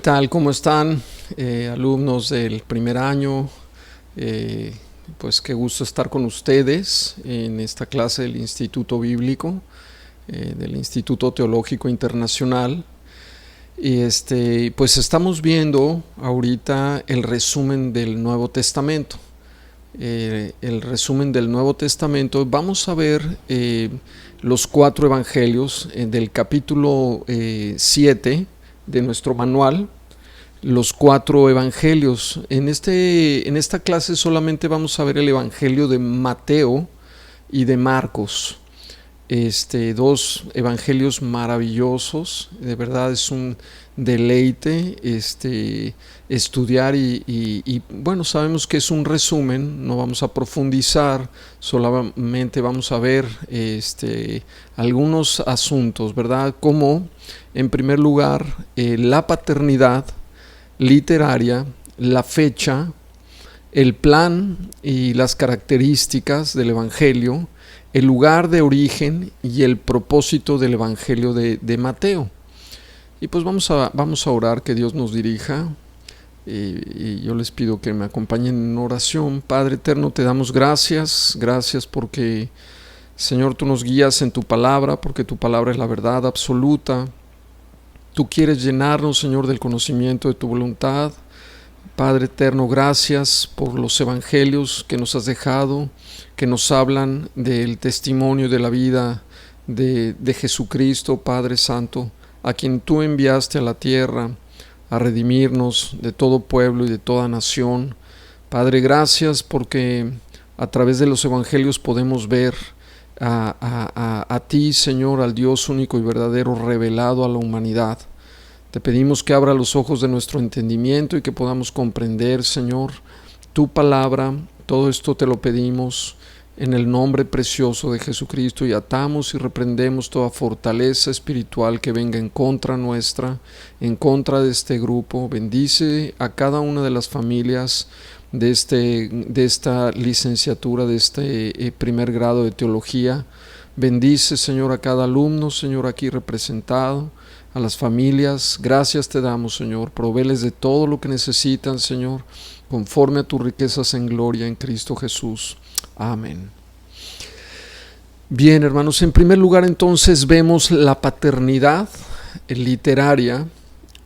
¿Qué tal? ¿Cómo están? Alumnos del primer año, pues qué gusto estar con ustedes en esta clase del Instituto Bíblico, del Instituto Teológico Internacional. Y pues estamos viendo ahorita el resumen del Nuevo Testamento. El resumen del Nuevo Testamento. Vamos a ver los 4 evangelios del capítulo 7 de nuestro manual, los 4 evangelios. En esta clase solamente vamos a ver el evangelio de Mateo y de Marcos. 2 evangelios maravillosos, de verdad es un deleite estudiar y bueno, sabemos que es un resumen, no vamos a profundizar, solamente vamos a ver algunos asuntos, ¿verdad? Como en primer lugar la paternidad literaria, la fecha, el plan y las características del evangelio, el lugar de origen y el propósito del evangelio de Mateo. Y pues vamos a orar, que Dios nos dirija, y yo les pido que me acompañen en oración. Padre eterno, te damos gracias porque, Señor, tú nos guías en tu palabra, porque tu palabra es la verdad absoluta. Tú quieres llenarnos, Señor, del conocimiento de tu voluntad. Padre eterno, gracias por los evangelios que nos has dejado, que nos hablan del testimonio de la vida de Jesucristo, Padre Santo, a quien tú enviaste a la tierra a redimirnos de todo pueblo y de toda nación. Padre, gracias porque a través de los evangelios podemos ver a ti, Señor, al Dios único y verdadero revelado a la humanidad. Te pedimos que abra los ojos de nuestro entendimiento y que podamos comprender, Señor, tu palabra. Todo esto te lo pedimos en el nombre precioso de Jesucristo, y atamos y reprendemos toda fortaleza espiritual que venga en contra nuestra, en contra de este grupo. Bendice a cada una de las familias de esta licenciatura, de este primer grado de teología. Bendice, Señor, a cada alumno, Señor, aquí representado, a las familias. Gracias te damos, Señor. Provéles de todo lo que necesitan, Señor, conforme a tus riquezas en gloria en Cristo Jesús. Amén. Bien, hermanos, en primer lugar entonces vemos la paternidad literaria.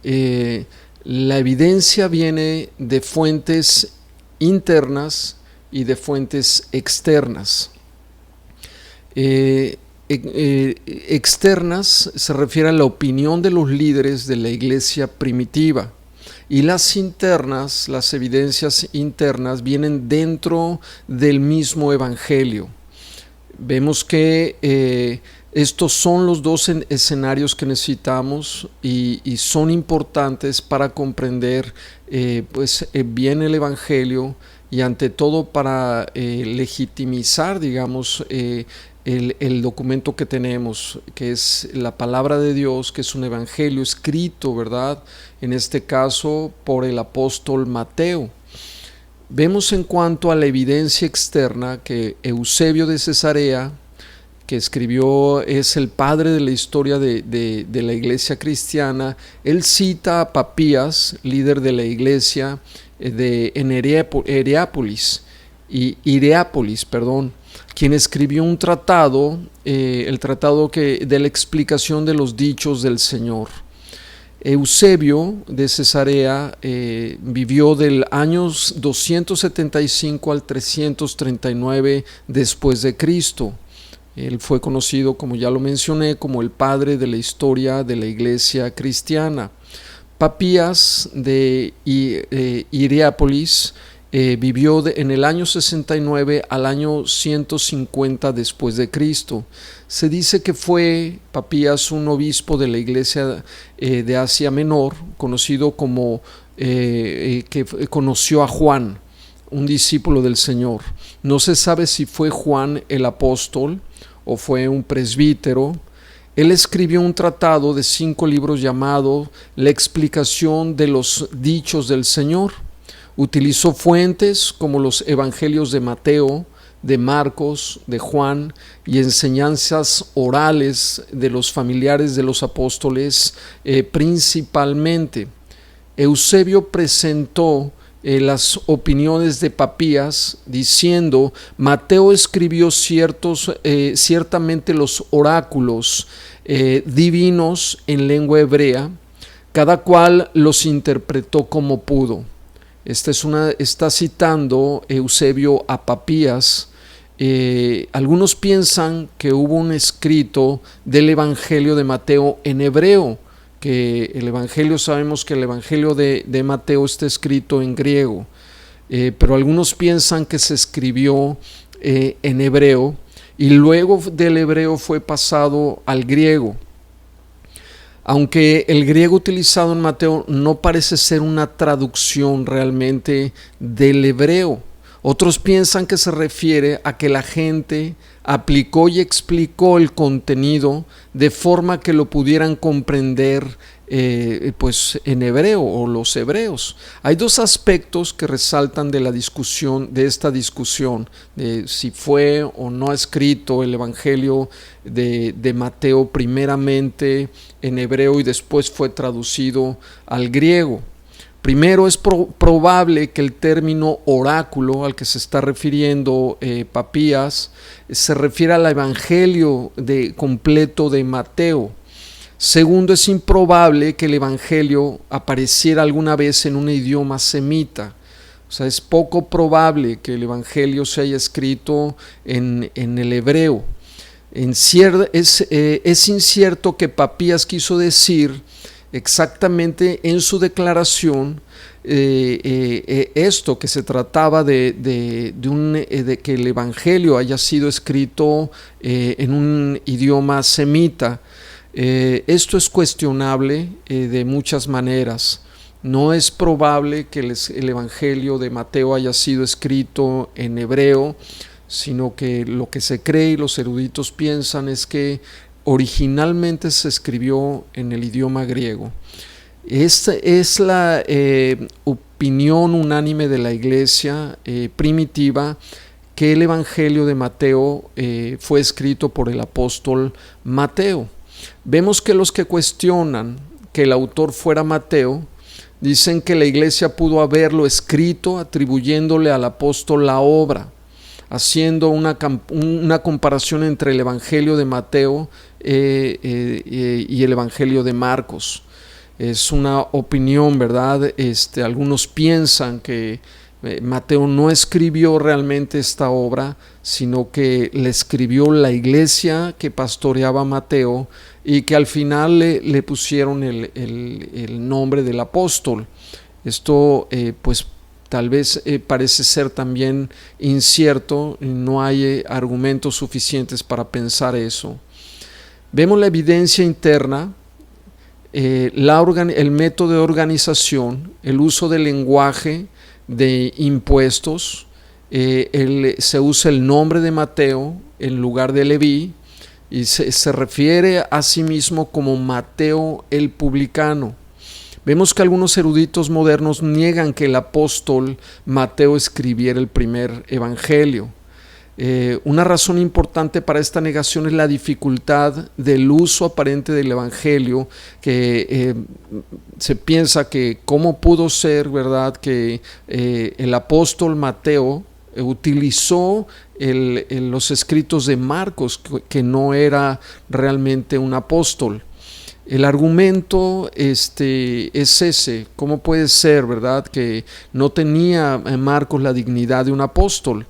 La evidencia viene de fuentes internas y de fuentes externas. Externas se refiere a la opinión de los líderes de la iglesia primitiva, y las internas, las evidencias internas, vienen dentro del mismo evangelio. Vemos que estos son los 2 escenarios que necesitamos y son importantes para comprender bien el evangelio, y ante todo para legitimizar, digamos, el documento que tenemos, que es la palabra de Dios, que es un evangelio escrito, ¿verdad? En este caso por el apóstol Mateo. Vemos en cuanto a la evidencia externa que Eusebio de Cesarea, que escribió, es el padre de la historia de la iglesia cristiana. Él cita a Papías, líder de la iglesia en Hierápolis, quien escribió un tratado, el tratado de la explicación de los dichos del Señor. Eusebio de Cesarea vivió del año 275 al 339 después de Cristo. Él fue conocido, como ya lo mencioné, como el padre de la historia de la iglesia cristiana. Papías de Hierápolis vivió en el año 69 al año 150 después de Cristo. Se dice que fue Papías un obispo de la iglesia de Asia Menor, conocido como que conoció a Juan, un discípulo del Señor. No se sabe si fue Juan el apóstol o fue un presbítero. Él escribió un tratado de 5 libros llamado La explicación de los dichos del Señor. Utilizó fuentes como los evangelios de Mateo, de Marcos, de Juan, y enseñanzas orales de los familiares de los apóstoles principalmente. Eusebio presentó las opiniones de Papías diciendo: Mateo escribió ciertamente los oráculos divinos en lengua hebrea, cada cual los interpretó como pudo. Está citando Eusebio a Papías. Algunos piensan que hubo un escrito del Evangelio de Mateo en hebreo, que el Evangelio, sabemos que el Evangelio de Mateo está escrito en griego, pero algunos piensan que se escribió en hebreo y luego del hebreo fue pasado al griego. Aunque el griego utilizado en Mateo no parece ser una traducción realmente del hebreo. Otros piensan que se refiere a que la gente aplicó y explicó el contenido de forma que lo pudieran comprender pues en hebreo, o los hebreos. Hay dos aspectos que resaltan de esta discusión de si fue o no escrito el Evangelio de Mateo primeramente en hebreo y después fue traducido al griego. Primero, es probable que el término oráculo al que se está refiriendo Papías se refiere al Evangelio completo de Mateo. Segundo, es improbable que el Evangelio apareciera alguna vez en un idioma semita. O sea, es poco probable que el Evangelio se haya escrito en el hebreo. Es incierto que Papías quiso decir exactamente en su declaración esto, que se trataba de que el Evangelio haya sido escrito en un idioma semita. Esto es cuestionable de muchas maneras. No es probable que el Evangelio de Mateo haya sido escrito en hebreo, sino que lo que se cree y los eruditos piensan es que originalmente se escribió en el idioma griego. Esta es la opinión unánime de la iglesia primitiva, que el Evangelio de Mateo fue escrito por el apóstol Mateo. Vemos que los que cuestionan que el autor fuera Mateo dicen que la iglesia pudo haberlo escrito atribuyéndole al apóstol la obra, haciendo una comparación entre el Evangelio de Mateo y el Evangelio de Marcos. Es una opinión, ¿verdad? Algunos piensan que Mateo no escribió realmente esta obra, sino que le escribió la iglesia que pastoreaba a Mateo y que al final le pusieron el nombre del apóstol. Esto pues tal vez parece ser también incierto, no hay argumentos suficientes para pensar eso. Vemos la evidencia interna, el método de organización, el uso del lenguaje de impuestos. Se usa el nombre de Mateo en lugar de Leví y se refiere a sí mismo como Mateo el publicano. Vemos que algunos eruditos modernos niegan que el apóstol Mateo escribiera el primer evangelio. Una razón importante para esta negación es la dificultad del uso aparente del evangelio, que se piensa que cómo pudo ser, ¿verdad?, que el apóstol Mateo utilizó los escritos de Marcos, que no era realmente un apóstol. El argumento es ese: ¿cómo puede ser, verdad, que no tenía Marcos la dignidad de un apóstol?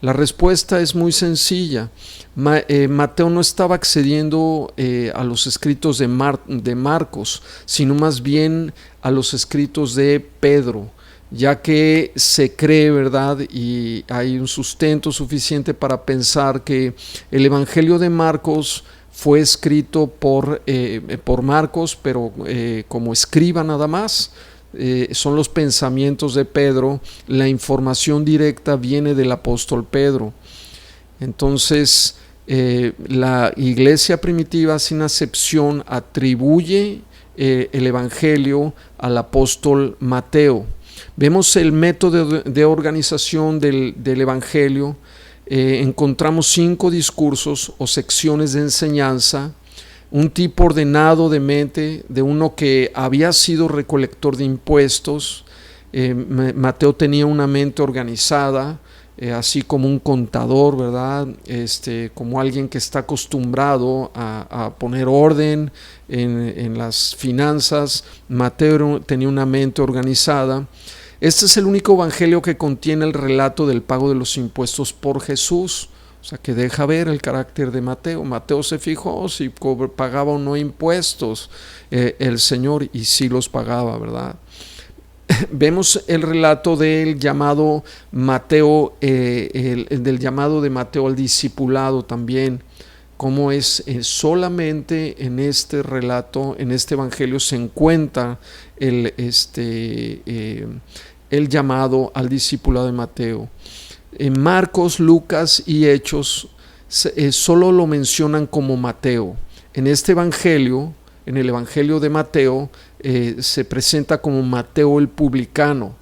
La respuesta es muy sencilla. Mateo no estaba accediendo a los escritos de Marcos, sino más bien a los escritos de Pedro, ya que se cree, ¿verdad?, y hay un sustento suficiente para pensar que el Evangelio de Marcos fue escrito por Marcos, pero como escriba nada más. Son los pensamientos de Pedro, la información directa viene del apóstol Pedro. Entonces, la iglesia primitiva, sin acepción, atribuye el evangelio al apóstol Mateo. Vemos el método de organización del evangelio. Encontramos 5 discursos o secciones de enseñanza. un tipo ordenado de mente, de uno que había sido recolector de impuestos. Mateo tenía una mente organizada, así como un contador, ¿verdad? Como alguien que está acostumbrado a poner orden en las finanzas. Mateo tenía una mente organizada. Este es el único evangelio que contiene el relato del pago de los impuestos por Jesús. O sea, que deja ver el carácter de Mateo. Mateo se fijó si pagaba o no impuestos el Señor, y sí los pagaba, ¿verdad? Vemos el relato del llamado Mateo, del llamado de Mateo al discipulado también, cómo es solamente en este relato, en este evangelio se encuentra el llamado al discipulado de Mateo. En Marcos, Lucas y Hechos solo lo mencionan como Mateo. En este evangelio, en el evangelio de Mateo, se presenta como Mateo el publicano.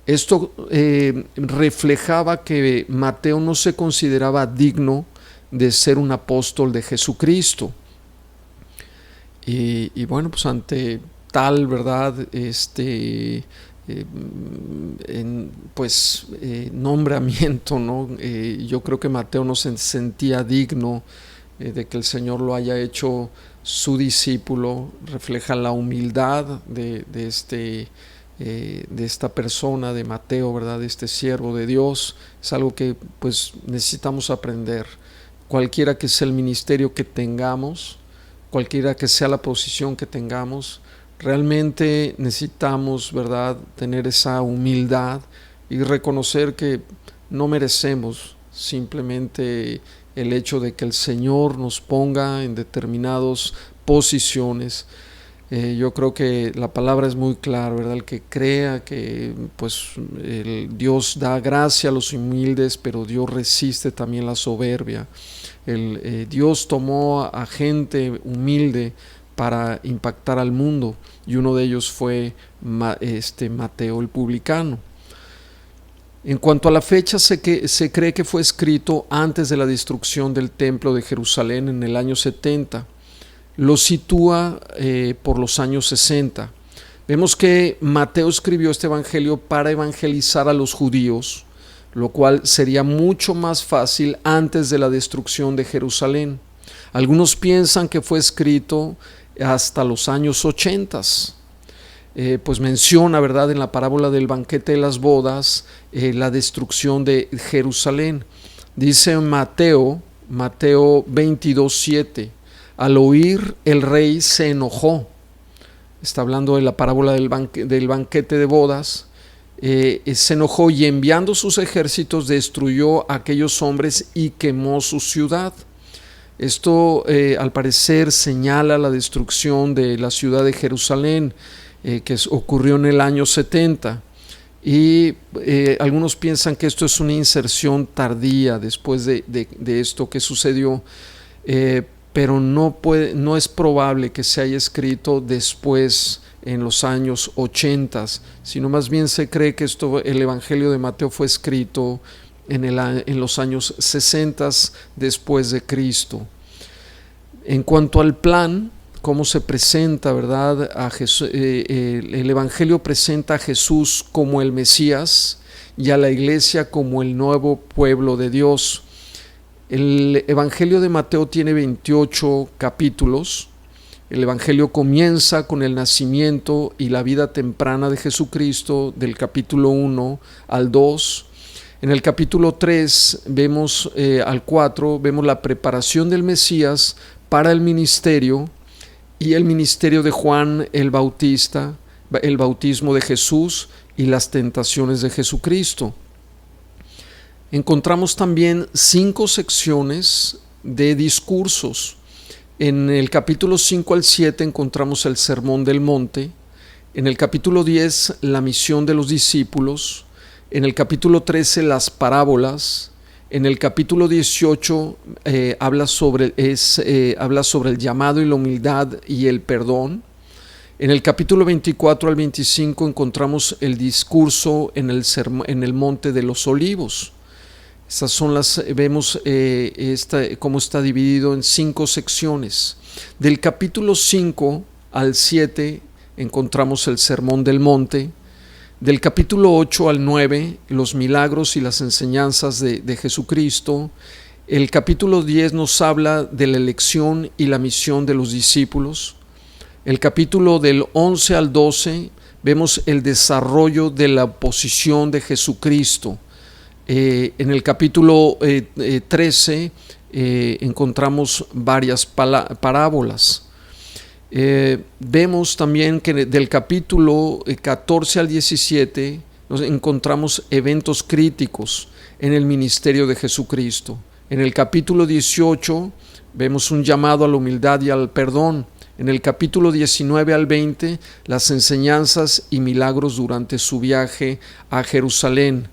Esto reflejaba que Mateo no se consideraba digno de ser un apóstol de Jesucristo. Y bueno, pues ante tal, ¿verdad? Nombramiento, ¿no? Yo creo que Mateo no se sentía digno de que el Señor lo haya hecho su discípulo. Refleja la humildad de esta persona, de Mateo, ¿verdad? De este siervo de Dios. Es algo que pues necesitamos aprender. Cualquiera que sea el ministerio que tengamos, cualquiera que sea la posición que tengamos, realmente necesitamos, ¿verdad?, tener esa humildad y reconocer que no merecemos simplemente el hecho de que el Señor nos ponga en determinadas posiciones. Yo creo que la palabra es muy clara, ¿verdad? El que crea que pues Dios da gracia a los humildes, pero Dios resiste también la soberbia. Dios tomó a gente humilde para impactar al mundo, y uno de ellos fue Mateo el publicano. En cuanto a la fecha, se cree que fue escrito antes de la destrucción del templo de Jerusalén en el año 70. Lo sitúa por los años 60. Vemos que Mateo escribió este evangelio para evangelizar a los judíos, lo cual sería mucho más fácil antes de la destrucción de Jerusalén. Algunos piensan que fue escrito hasta los años 80. Pues menciona, ¿verdad?, en la parábola del banquete de las bodas, la destrucción de Jerusalén. Dice Mateo 22:7, al oír el rey se enojó. Está hablando de la parábola del banquete de bodas. Se enojó y enviando sus ejércitos destruyó a aquellos hombres y quemó su ciudad. Esto al parecer señala la destrucción de la ciudad de Jerusalén, que ocurrió en el año 70. Y algunos piensan que esto es una inserción tardía después de esto que sucedió, pero no es probable que se haya escrito después en los años 80, sino más bien se cree que el Evangelio de Mateo fue escrito en los años 60 después de Cristo. En cuanto al plan, cómo se presenta, ¿verdad? El Evangelio presenta a Jesús como el Mesías y a la iglesia como el nuevo pueblo de Dios. El Evangelio de Mateo tiene 28 capítulos. El Evangelio comienza con el nacimiento y la vida temprana de Jesucristo, del capítulo 1 al 2. En el capítulo 3 al 4 vemos la preparación del Mesías para el ministerio y el ministerio de Juan el Bautista, el bautismo de Jesús y las tentaciones de Jesucristo. Encontramos también 5 secciones de discursos. En el capítulo 5 al 7 encontramos el Sermón del Monte. En el capítulo 10 la misión de los discípulos. En el capítulo 13 las parábolas. En el capítulo 18 habla sobre el llamado y la humildad y el perdón. En el capítulo 24 al 25 encontramos el discurso en el Monte de los Olivos. Estas son vemos cómo está dividido en 5 secciones. Del capítulo 5 al 7 encontramos el Sermón del Monte. Del capítulo 8 al 9, los milagros y las enseñanzas de Jesucristo. El capítulo 10 nos habla de la elección y la misión de los discípulos. El capítulo del 11 al 12 vemos el desarrollo de la posición de Jesucristo. En el capítulo 13 encontramos varias parábolas. Vemos también que del capítulo 14 al 17 nos encontramos eventos críticos en el ministerio de Jesucristo. En el capítulo 18 vemos un llamado a la humildad y al perdón. En el capítulo 19 al 20, las enseñanzas y milagros durante su viaje a Jerusalén.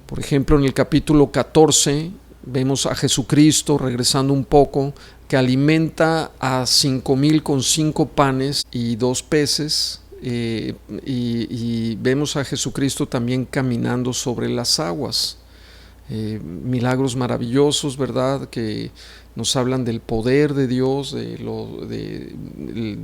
Por ejemplo, en el capítulo 14 vemos a Jesucristo, regresando un poco, que alimenta a 5,000 con 5 panes y 2 peces. Y vemos a Jesucristo también caminando sobre las aguas. Milagros maravillosos, ¿verdad?, que nos hablan del poder de Dios, de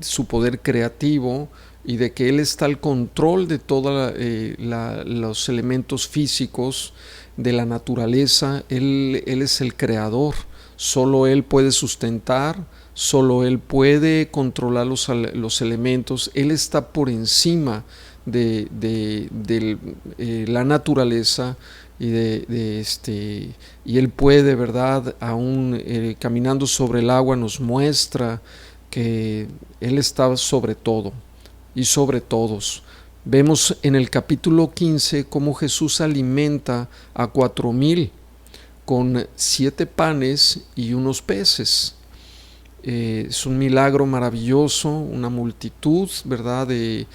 su poder creativo y de que Él está al control de todos los elementos físicos de la naturaleza. Él es el creador, solo Él puede sustentar, solo Él puede controlar los elementos. Él está por encima de la naturaleza. Y Él puede, ¿verdad?, aún caminando sobre el agua nos muestra que Él está sobre todo y sobre todos. Vemos en el capítulo 15 cómo Jesús alimenta a 4,000 con 7 panes y unos peces. Es un milagro maravilloso, una multitud, ¿verdad?, de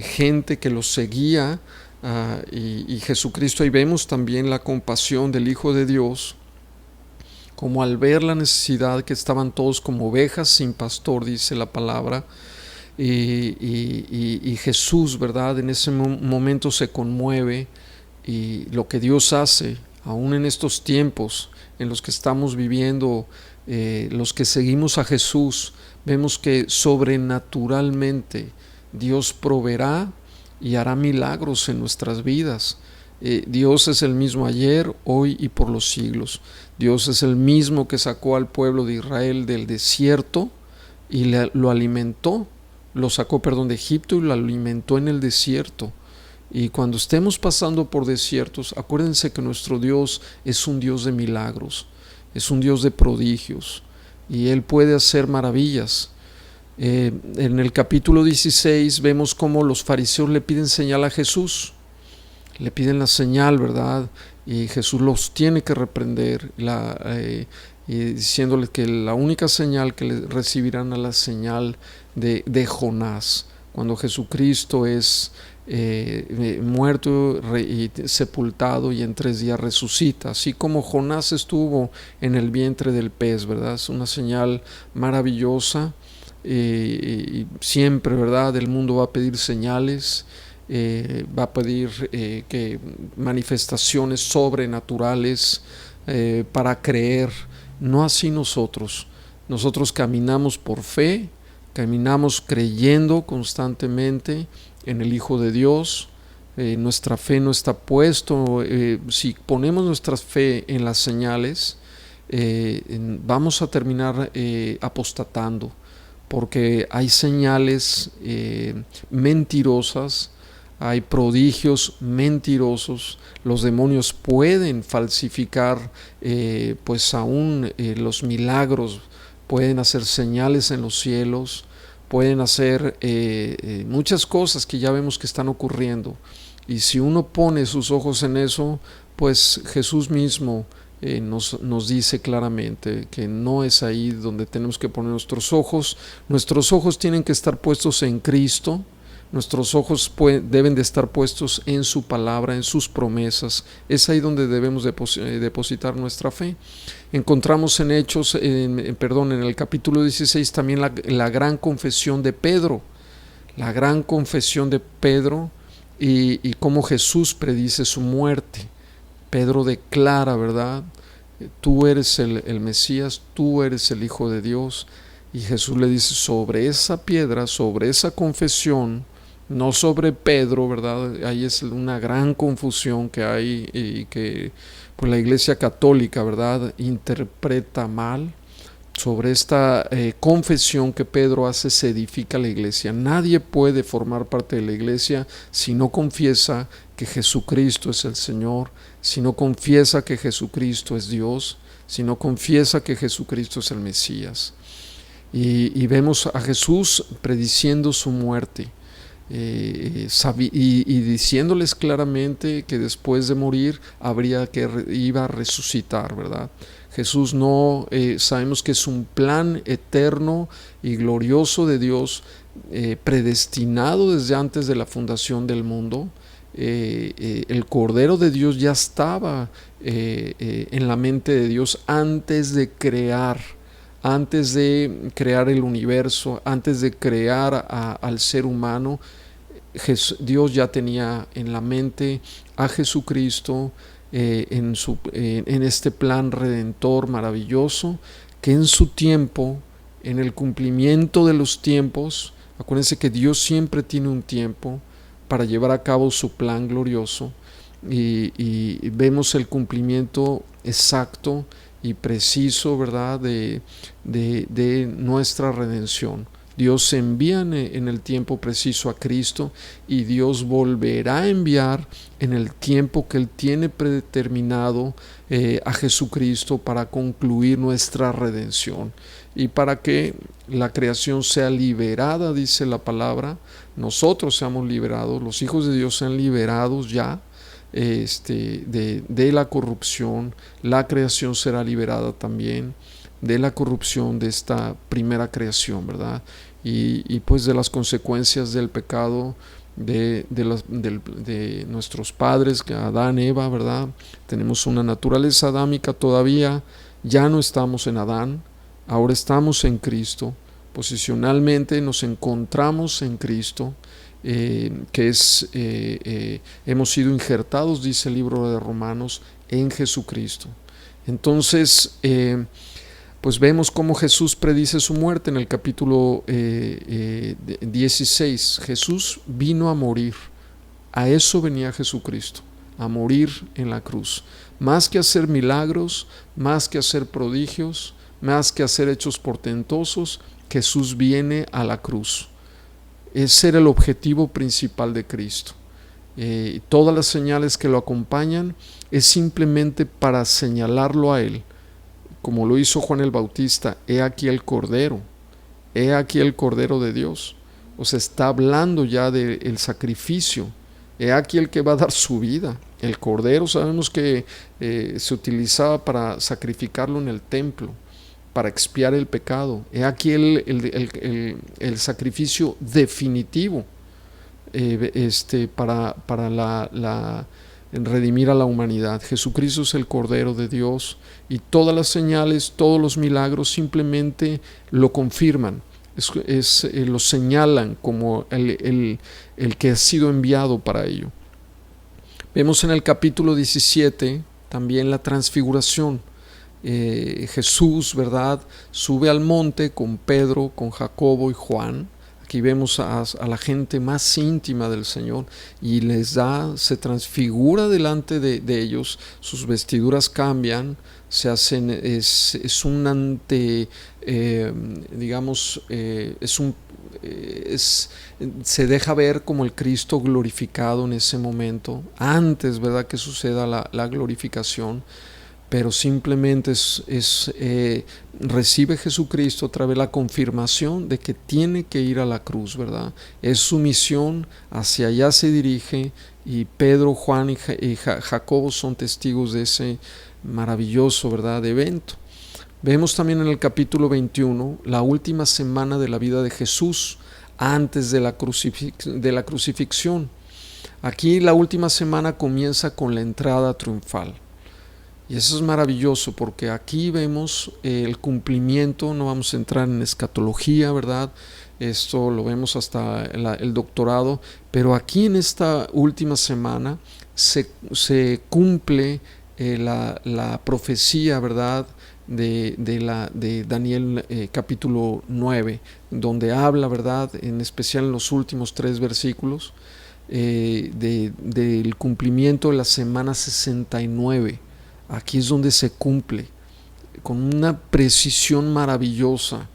gente que los seguía. Y Jesucristo, ahí vemos también la compasión del Hijo de Dios, como al ver la necesidad, que estaban todos como ovejas sin pastor, dice la palabra, y Jesús, ¿verdad?, en ese momento se conmueve, y lo que Dios hace, aún en estos tiempos en los que estamos viviendo, los que seguimos a Jesús, vemos que sobrenaturalmente Dios proveerá y hará milagros en nuestras vidas. Dios es el mismo ayer, hoy y por los siglos. Dios es el mismo que sacó al pueblo de Israel del desierto y lo alimentó, lo sacó, de Egipto, y lo alimentó en el desierto. Y cuando estemos pasando por desiertos, acuérdense que nuestro Dios es un Dios de milagros, es un Dios de prodigios, y Él puede hacer maravillas. En el capítulo 16 vemos cómo los fariseos le piden señal a Jesús, le piden la señal, ¿verdad?, y Jesús los tiene que reprender, diciéndole que la única señal que le recibirán es la señal de Jonás, cuando Jesucristo es muerto y sepultado, y en 3 días resucita, así como Jonás estuvo en el vientre del pez, ¿verdad? Es una señal maravillosa. Y siempre, ¿verdad?, el mundo va a pedir señales, va a pedir que manifestaciones sobrenaturales para creer. No así nosotros caminamos por fe, caminamos creyendo constantemente en el Hijo de Dios. Nuestra fe no está puesto, si ponemos nuestra fe en las señales, vamos a terminar apostatando, porque hay señales mentirosas, hay prodigios mentirosos. Los demonios pueden falsificar pues aún los milagros, pueden hacer señales en los cielos, pueden hacer muchas cosas que ya vemos que están ocurriendo. Y si uno pone sus ojos en eso, pues Jesús mismo nos dice claramente que no es ahí donde tenemos que poner nuestros ojos. Nuestros ojos tienen que estar puestos en Cristo. Nuestros ojos deben de estar puestos en su palabra, en sus promesas. Es ahí donde debemos depositar nuestra fe. Encontramos en Hechos, en el capítulo 16 también la gran confesión de Pedro. La gran confesión de Pedro y cómo Jesús predice su muerte. Pedro declara, ¿verdad? Tú eres el Mesías, tú eres el Hijo de Dios. Y Jesús le dice, sobre esa piedra, sobre esa confesión, no sobre Pedro, ¿verdad? Ahí es una gran confusión que hay y que pues la Iglesia Católica, ¿verdad?, interpreta mal. Sobre esta confesión que Pedro hace se edifica la iglesia. Nadie puede formar parte de la iglesia si no confiesa que Jesucristo es el Señor, si no confiesa que Jesucristo es Dios, si no confiesa que Jesucristo es el Mesías. Y vemos a Jesús prediciendo su muerte. Y diciéndoles claramente que después de morir iba a resucitar, ¿verdad? Jesús no, sabemos que es un plan eterno y glorioso de Dios, predestinado desde antes de la fundación del mundo. El Cordero de Dios ya estaba en la mente de Dios antes de crear el universo, antes de crear al ser humano. Dios ya tenía en la mente a Jesucristo en este plan redentor maravilloso, que en su tiempo, en el cumplimiento de los tiempos, acuérdense que Dios siempre tiene un tiempo para llevar a cabo su plan glorioso, y vemos el cumplimiento exacto y preciso, ¿verdad?, de nuestra redención. Dios envía en el tiempo preciso a Cristo, y Dios volverá a enviar en el tiempo que Él tiene predeterminado a Jesucristo para concluir nuestra redención y para que la creación sea liberada, dice la palabra, nosotros seamos liberados, los hijos de Dios sean liberados ya de la corrupción. La creación será liberada también de la corrupción de esta primera creación, ¿verdad? Y pues de las consecuencias del pecado de nuestros padres, Adán, Eva, ¿verdad? Tenemos una naturaleza adámica todavía, ya no estamos en Adán, ahora estamos en Cristo. Posicionalmente nos encontramos en Cristo, hemos sido injertados, dice el libro de Romanos, en Jesucristo. Entonces, pues vemos cómo Jesús predice su muerte en el capítulo 16. Jesús vino a morir. A eso venía Jesucristo, a morir en la cruz. Más que hacer milagros, más que hacer prodigios, más que hacer hechos portentosos, Jesús viene a la cruz. Ese era el objetivo principal de Cristo. Todas las señales que lo acompañan es simplemente para señalarlo a Él, como lo hizo Juan el Bautista. He aquí el Cordero de Dios. O sea, está hablando ya del sacrificio. He aquí el que va a dar su vida. El Cordero, sabemos que se utilizaba para sacrificarlo en el templo, para expiar el pecado. He aquí el sacrificio definitivo para redimir a la humanidad. Jesucristo es el Cordero de Dios, y todas las señales, todos los milagros simplemente lo confirman, lo señalan como el que ha sido enviado para ello. Vemos en el capítulo 17 también la transfiguración. Jesús, ¿verdad?, sube al monte con Pedro, con Jacobo y Juan. Aquí vemos a la gente más íntima del Señor, y se transfigura delante de ellos. Sus vestiduras cambian, se deja ver como el Cristo glorificado en ese momento, antes, ¿verdad?, que suceda la glorificación. Pero simplemente recibe Jesucristo otra vez la confirmación de que tiene que ir a la cruz, ¿verdad? Es su misión, hacia allá se dirige, y Pedro, Juan y Jacobo son testigos de ese maravilloso, ¿verdad?, evento. Vemos también en el capítulo 21 la última semana de la vida de Jesús antes de la crucifixión. Aquí la última semana comienza con la entrada triunfal. Y eso es maravilloso, porque aquí vemos el cumplimiento. No vamos a entrar en escatología, ¿verdad? Esto lo vemos hasta el doctorado, pero aquí en esta última semana se cumple la profecía, ¿verdad?, de Daniel capítulo 9, donde habla, ¿verdad?, en especial en los últimos 3 versículos, del cumplimiento de la semana 69. Aquí es donde se cumple con una precisión maravillosa.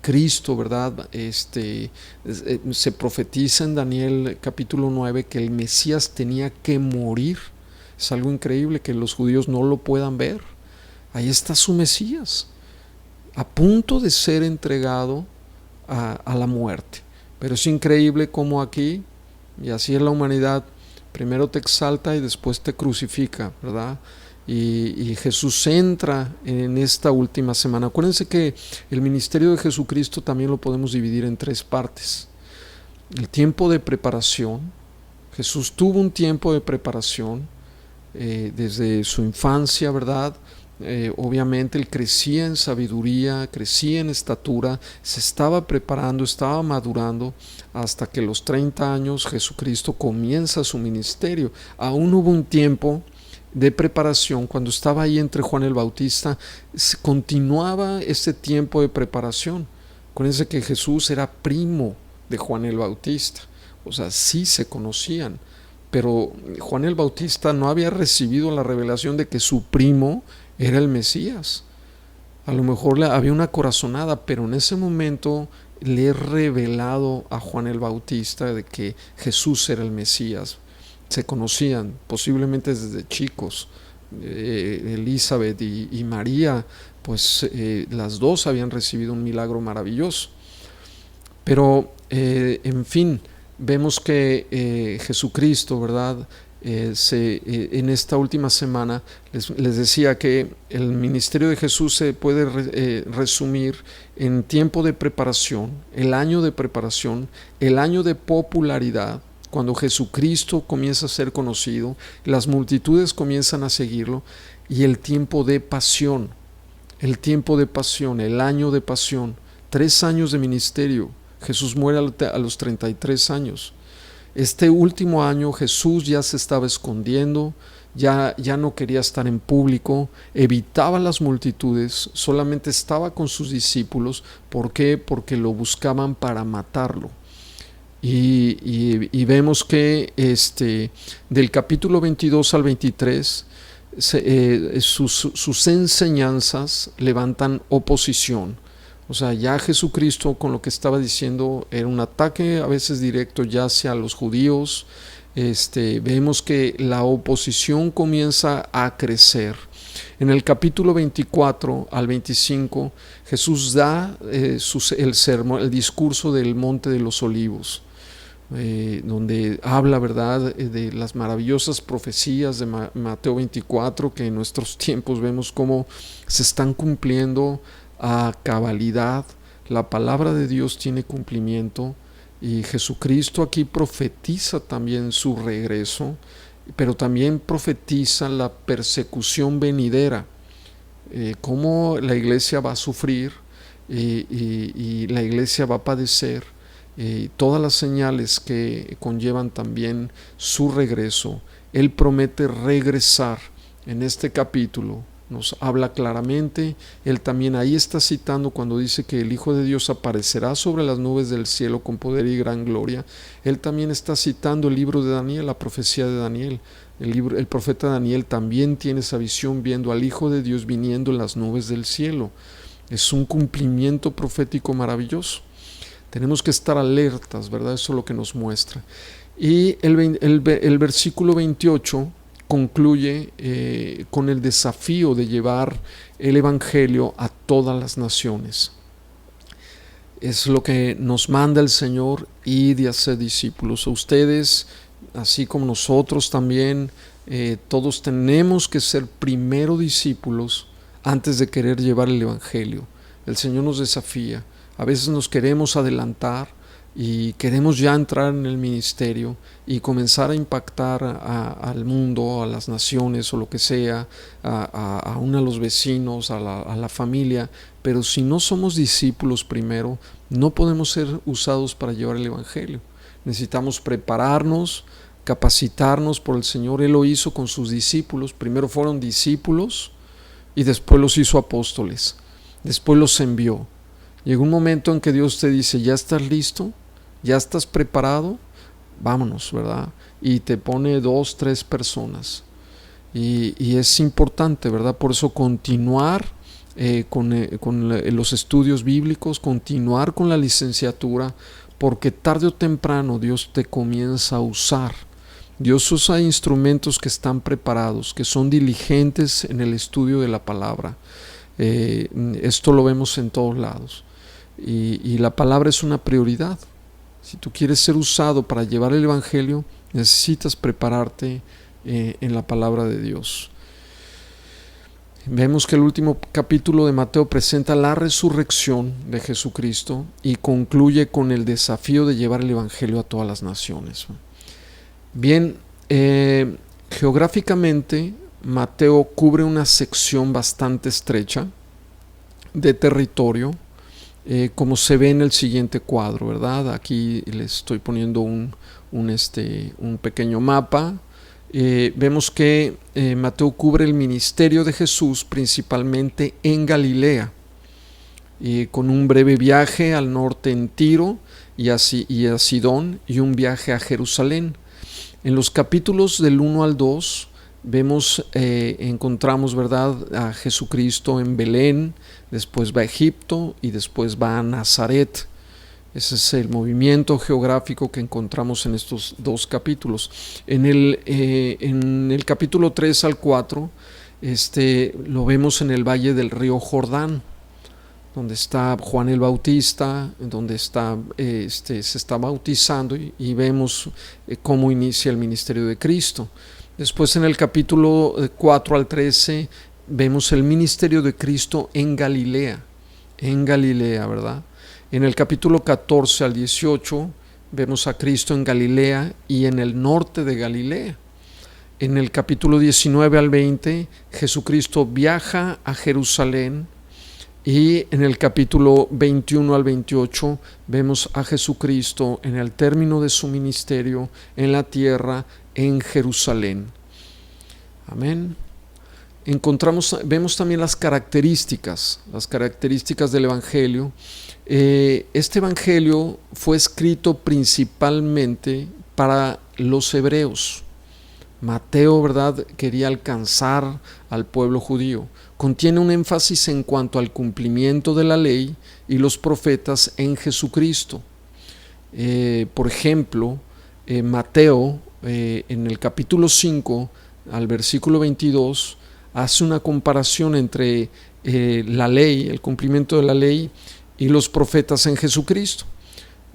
Cristo, ¿verdad? Se profetiza en Daniel capítulo 9 que el Mesías tenía que morir. Es algo increíble que los judíos no lo puedan ver. Ahí está su Mesías, a punto de ser entregado a la muerte. Pero es increíble cómo aquí, y así es la humanidad, primero te exalta y después te crucifica, ¿verdad? Y Jesús entra en esta última semana. Acuérdense que el ministerio de Jesucristo también lo podemos dividir en 3 partes. El tiempo de preparación. Jesús tuvo un tiempo de preparación desde su infancia, ¿verdad? Obviamente él crecía en sabiduría, crecía en estatura, se estaba preparando, estaba madurando, hasta que a los 30 años Jesucristo comienza su ministerio. Aún hubo un tiempo de preparación cuando estaba ahí entre Juan el Bautista, continuaba ese tiempo de preparación. Acuérdense que Jesús era primo de Juan el Bautista, o sea, sí se conocían, pero Juan el Bautista no había recibido la revelación de que su primo era el Mesías. A lo mejor había una corazonada, pero en ese momento le he revelado a Juan el Bautista de que Jesús era el Mesías. Se conocían posiblemente desde chicos. Elizabeth y María, pues las dos habían recibido un milagro maravilloso. Pero en fin, vemos que Jesucristo, ¿verdad?, en esta última semana les decía que el ministerio de Jesús se puede resumir en tiempo de preparación, el año de preparación, el año de popularidad, cuando Jesucristo comienza a ser conocido, las multitudes comienzan a seguirlo, y el tiempo de pasión, el año de pasión, 3 años de ministerio. Jesús muere a los 33 años. Este último año Jesús ya se estaba escondiendo, ya no quería estar en público, evitaba las multitudes, solamente estaba con sus discípulos. ¿Por qué? Porque lo buscaban para matarlo. Y vemos que del capítulo 22 al 23 sus enseñanzas levantan oposición. O sea, ya Jesucristo con lo que estaba diciendo era un ataque a veces directo ya hacia los judíos. Vemos que la oposición comienza a crecer. En el capítulo 24 al 25 Jesús da el sermón, el discurso del Monte de los Olivos, donde habla, ¿verdad?, de las maravillosas profecías de Mateo 24, que en nuestros tiempos vemos cómo se están cumpliendo a cabalidad. La palabra de Dios tiene cumplimiento, y Jesucristo aquí profetiza también su regreso, pero también profetiza la persecución venidera, cómo la iglesia va a sufrir y la iglesia va a padecer, todas las señales que conllevan también su regreso. Él promete regresar. En este capítulo nos habla claramente. Él también ahí está citando cuando dice que el Hijo de Dios aparecerá sobre las nubes del cielo con poder y gran gloria. Él también está citando el libro de Daniel, la profecía de Daniel. El profeta Daniel también tiene esa visión, viendo al Hijo de Dios viniendo en las nubes del cielo. Es un cumplimiento profético maravilloso. Tenemos que estar alertas, ¿verdad? Eso es lo que nos muestra. Y el versículo 28 concluye con el desafío de llevar el Evangelio a todas las naciones. Es lo que nos manda el Señor, y de hacer discípulos. A ustedes, así como nosotros también, todos tenemos que ser primero discípulos antes de querer llevar el Evangelio. El Señor nos desafía. A veces nos queremos adelantar y queremos ya entrar en el ministerio y comenzar a impactar al mundo, a las naciones o lo que sea, a los vecinos, a la familia. Pero si no somos discípulos primero, no podemos ser usados para llevar el Evangelio. Necesitamos prepararnos, capacitarnos por el Señor. Él lo hizo con sus discípulos. Primero fueron discípulos y después los hizo apóstoles. Después los envió. Llegó un momento en que Dios te dice, ¿ya estás listo? ¿Ya estás preparado? Vámonos, ¿verdad? Y te pone 2, 3 personas. Y es importante, ¿verdad? Por eso continuar con los estudios bíblicos, continuar con la licenciatura, porque tarde o temprano Dios te comienza a usar. Dios usa instrumentos que están preparados, que son diligentes en el estudio de la palabra. Esto lo vemos en todos lados. Y la palabra es una prioridad. Si tú quieres ser usado para llevar el Evangelio, necesitas prepararte en la palabra de Dios. Vemos que el último capítulo de Mateo presenta la resurrección de Jesucristo y concluye con el desafío de llevar el Evangelio a todas las naciones. Bien, geográficamente Mateo cubre una sección bastante estrecha de territorio, como se ve en el siguiente cuadro, ¿verdad? Aquí les estoy poniendo un pequeño mapa. Vemos que Mateo cubre el ministerio de Jesús principalmente en Galilea, con un breve viaje al norte en Tiro y a Sidón, y un viaje a Jerusalén. En los capítulos del 1 al 2 encontramos, ¿verdad?, a Jesucristo en Belén, después va a Egipto y después va a Nazaret. Ese es el movimiento geográfico que encontramos en estos 2 capítulos. En el capítulo 3 al 4 lo vemos en el valle del río Jordán, donde está Juan el Bautista, donde se está bautizando, y vemos cómo inicia el ministerio de Cristo. Después, en el capítulo 4 al 13 vemos el ministerio de Cristo en Galilea, ¿verdad? En el capítulo 14 al 18 vemos a Cristo en Galilea y en el norte de Galilea. En el capítulo 19 al 20 Jesucristo viaja a Jerusalén, y en el capítulo 21 al 28 vemos a Jesucristo en el término de su ministerio en la tierra, en Jerusalén. Amén. Vemos también las características del Evangelio. Este Evangelio fue escrito principalmente para los hebreos. Mateo, ¿verdad?, quería alcanzar al pueblo judío. Contiene un énfasis en cuanto al cumplimiento de la ley y los profetas en Jesucristo. Por ejemplo, Mateo, en el capítulo 5 al versículo 22, hace una comparación entre la ley, el cumplimiento de la ley y los profetas en Jesucristo.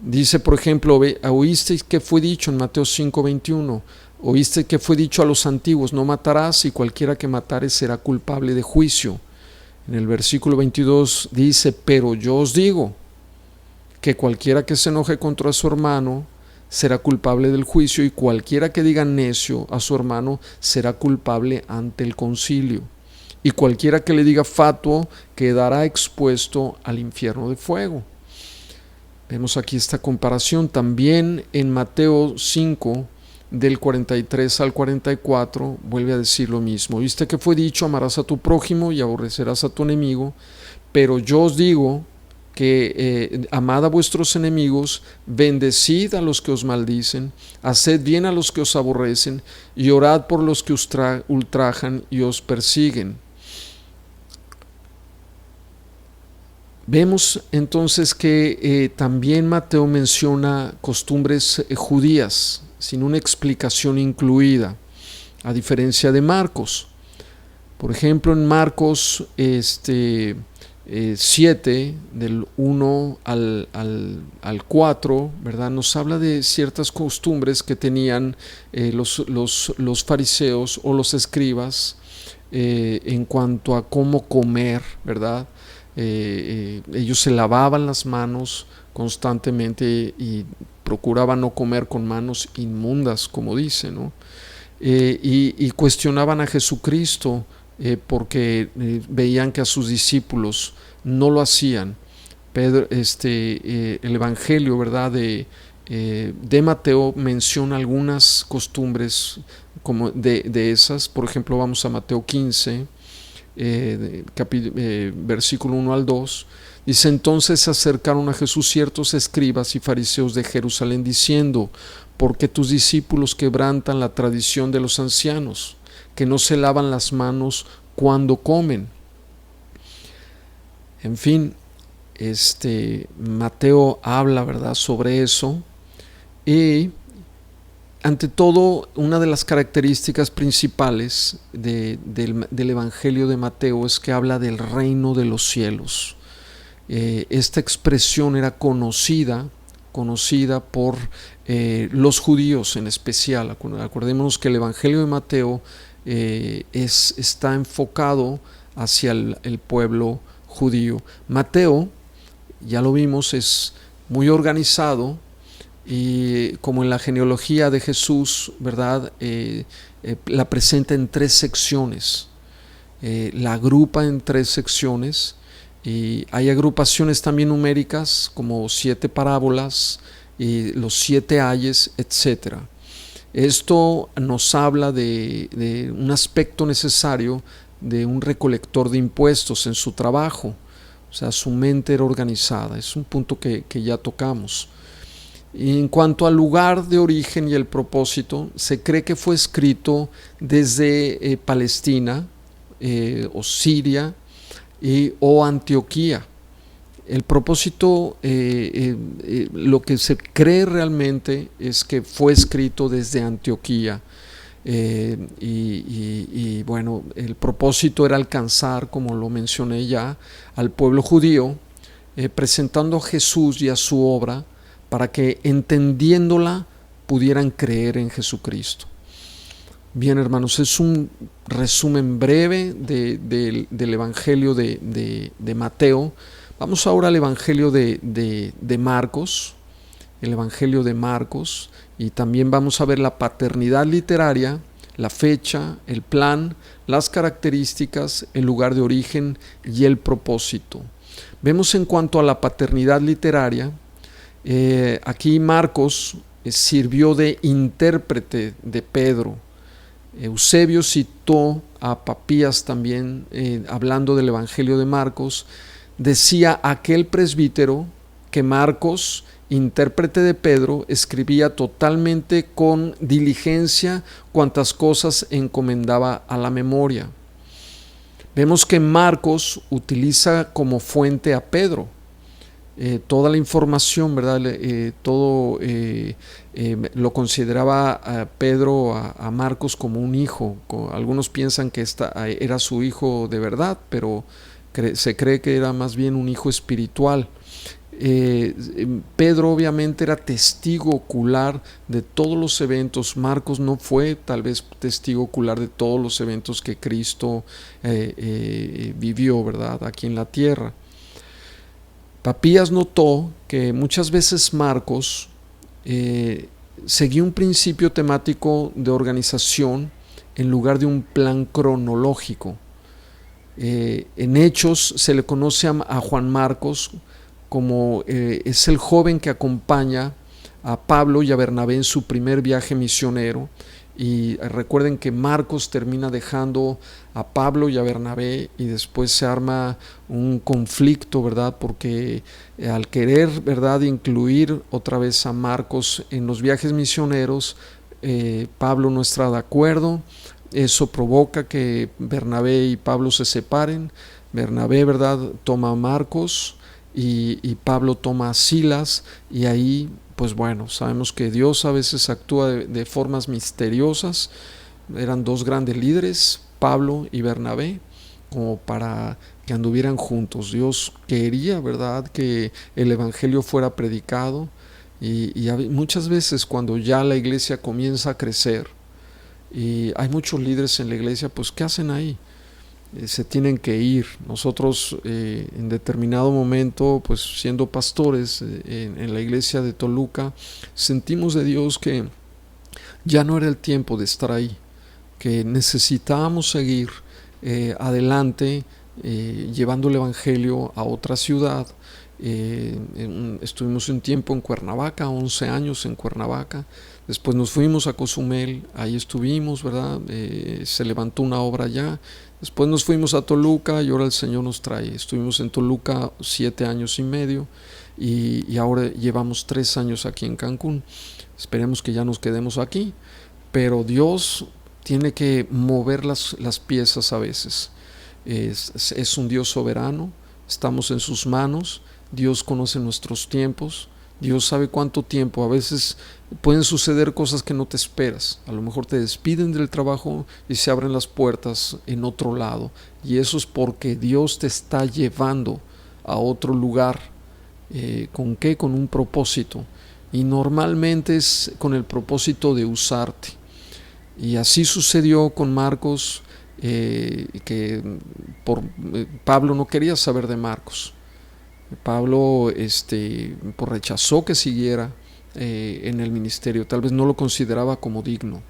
Dice, por ejemplo, oísteis que fue dicho en Mateo 5:21, oíste que fue dicho a los antiguos, no matarás, y cualquiera que matare será culpable de juicio. En el versículo 22 dice, pero yo os digo que cualquiera que se enoje contra su hermano será culpable del juicio, y cualquiera que diga necio a su hermano será culpable ante el concilio, y cualquiera que le diga fatuo quedará expuesto al infierno de fuego. Vemos aquí esta comparación. También en Mateo 5, del 43 al 44, vuelve a decir lo mismo. Viste que fue dicho, amarás a tu prójimo y aborrecerás a tu enemigo, pero yo os digo que amad a vuestros enemigos, bendecid a los que os maldicen, haced bien a los que os aborrecen, y orad por los que os ultrajan y os persiguen. Vemos entonces que también Mateo menciona costumbres judías, sin una explicación incluida, a diferencia de Marcos. Por ejemplo, en Marcos 7, del 1 al 4, ¿verdad?, nos habla de ciertas costumbres que tenían los fariseos o los escribas en cuanto a cómo comer, ¿verdad? Ellos se lavaban las manos constantemente y procuraban no comer con manos inmundas, como dice, ¿no? Y cuestionaban a Jesucristo porque veían que a sus discípulos no lo hacían. El Evangelio, ¿verdad?, de de Mateo menciona algunas costumbres como de esas. Por ejemplo, vamos a Mateo 15, versículo 1 al 2. Dice: entonces se acercaron a Jesús ciertos escribas y fariseos de Jerusalén diciendo: ¿por qué tus discípulos quebrantan la tradición de los ancianos, que no se lavan las manos cuando comen? En fin, Mateo habla, ¿verdad?, sobre eso. Y ante todo, una de las características principales del Evangelio de Mateo es que habla del reino de los cielos. Esta expresión era conocida por los judíos en especial. Acordémonos que el Evangelio de Mateo está enfocado hacia el pueblo judío. Mateo, ya lo vimos, es muy organizado, y como en la genealogía de Jesús, ¿verdad? La presenta en 3 secciones, la agrupa en 3 secciones, y hay agrupaciones también numéricas como 7 parábolas y los 7 ayes, etc. Esto nos habla de un aspecto necesario de un recolector de impuestos en su trabajo. O sea, su mente era organizada. Es un punto que ya tocamos. Y en cuanto al lugar de origen y el propósito, se cree que fue escrito desde Palestina o Siria o Antioquía. El propósito, lo que se cree realmente es que fue escrito desde Antioquía. Y bueno, el propósito era alcanzar, como lo mencioné ya, al pueblo judío, presentando a Jesús y a su obra, para que entendiéndola pudieran creer en Jesucristo. Bien, hermanos, es un resumen breve del Evangelio de Mateo. Vamos ahora al Evangelio de Marcos, el Evangelio de Marcos, y también vamos a ver la paternidad literaria, la fecha, el plan, las características, el lugar de origen y el propósito. Vemos en cuanto a la paternidad literaria, aquí Marcos sirvió de intérprete de Pedro. Eusebio citó a Papías también, hablando del Evangelio de Marcos. Decía aquel presbítero que Marcos, intérprete de Pedro, escribía totalmente con diligencia cuantas cosas encomendaba a la memoria. Vemos que Marcos utiliza como fuente a Pedro. Toda la información, ¿verdad? Todo lo consideraba a Pedro, a Marcos, como un hijo. Algunos piensan que era su hijo de verdad, pero se cree que era más bien un hijo espiritual. Pedro obviamente era testigo ocular de todos los eventos. Marcos no fue tal vez testigo ocular de todos los eventos que Cristo vivió, ¿verdad?, aquí en la tierra. Papías notó que muchas veces Marcos seguía un principio temático de organización en lugar de un plan cronológico. En Hechos se le conoce a Juan Marcos como es el joven que acompaña a Pablo y a Bernabé en su primer viaje misionero. Y recuerden que Marcos termina dejando a Pablo y a Bernabé, y después se arma un conflicto, ¿verdad? Porque al querer, ¿verdad?, incluir otra vez a Marcos en los viajes misioneros, Pablo no está de acuerdo. Eso provoca que Bernabé y Pablo se separen. Bernabé, ¿verdad?, toma a Marcos y Pablo toma a Silas, y ahí, pues bueno, sabemos que Dios a veces actúa de formas misteriosas. Eran 2 grandes líderes, Pablo y Bernabé, como para que anduvieran juntos. Dios quería, ¿verdad?, que el evangelio fuera predicado, y muchas veces cuando ya la iglesia comienza a crecer y hay muchos líderes en la iglesia, pues ¿qué hacen ahí? Se tienen que ir. Nosotros en determinado momento, pues siendo pastores en la iglesia de Toluca, sentimos de Dios que ya no era el tiempo de estar ahí, que necesitábamos seguir adelante, llevando el evangelio a otra ciudad, Estuvimos un tiempo en Cuernavaca, 11 años en Cuernavaca. Después nos fuimos a Cozumel, ahí estuvimos, ¿verdad? Se levantó una obra allá. Después nos fuimos a Toluca y ahora el Señor nos trae. Estuvimos en Toluca 7 años y medio y ahora llevamos 3 años aquí en Cancún. Esperemos que ya nos quedemos aquí, pero Dios tiene que mover las piezas a veces. Es un Dios soberano, estamos en sus manos, Dios conoce nuestros tiempos, Dios sabe cuánto tiempo. A veces pueden suceder cosas que no te esperas. A lo mejor te despiden del trabajo y se abren las puertas en otro lado. Y eso es porque Dios te está llevando a otro lugar. ¿Con qué? Con un propósito. Y normalmente es con el propósito de usarte. Y así sucedió con Marcos, Pablo no quería saber de Marcos. Pablo rechazó que siguiera en el ministerio, tal vez no lo consideraba como digno.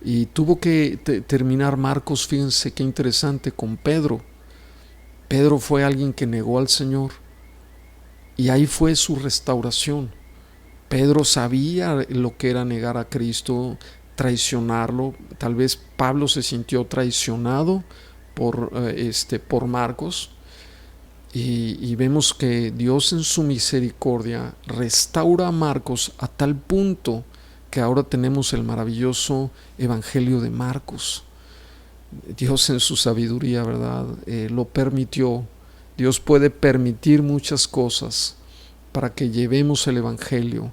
Y tuvo que terminar Marcos, fíjense qué interesante, con Pedro. Pedro fue alguien que negó al Señor y ahí fue su restauración. Pedro sabía lo que era negar a Cristo, traicionarlo. Tal vez Pablo se sintió traicionado por Marcos. Y vemos que Dios en su misericordia restaura a Marcos a tal punto que ahora tenemos el maravilloso Evangelio de Marcos. Dios en su sabiduría, ¿verdad? Lo permitió. Dios puede permitir muchas cosas para que llevemos el Evangelio.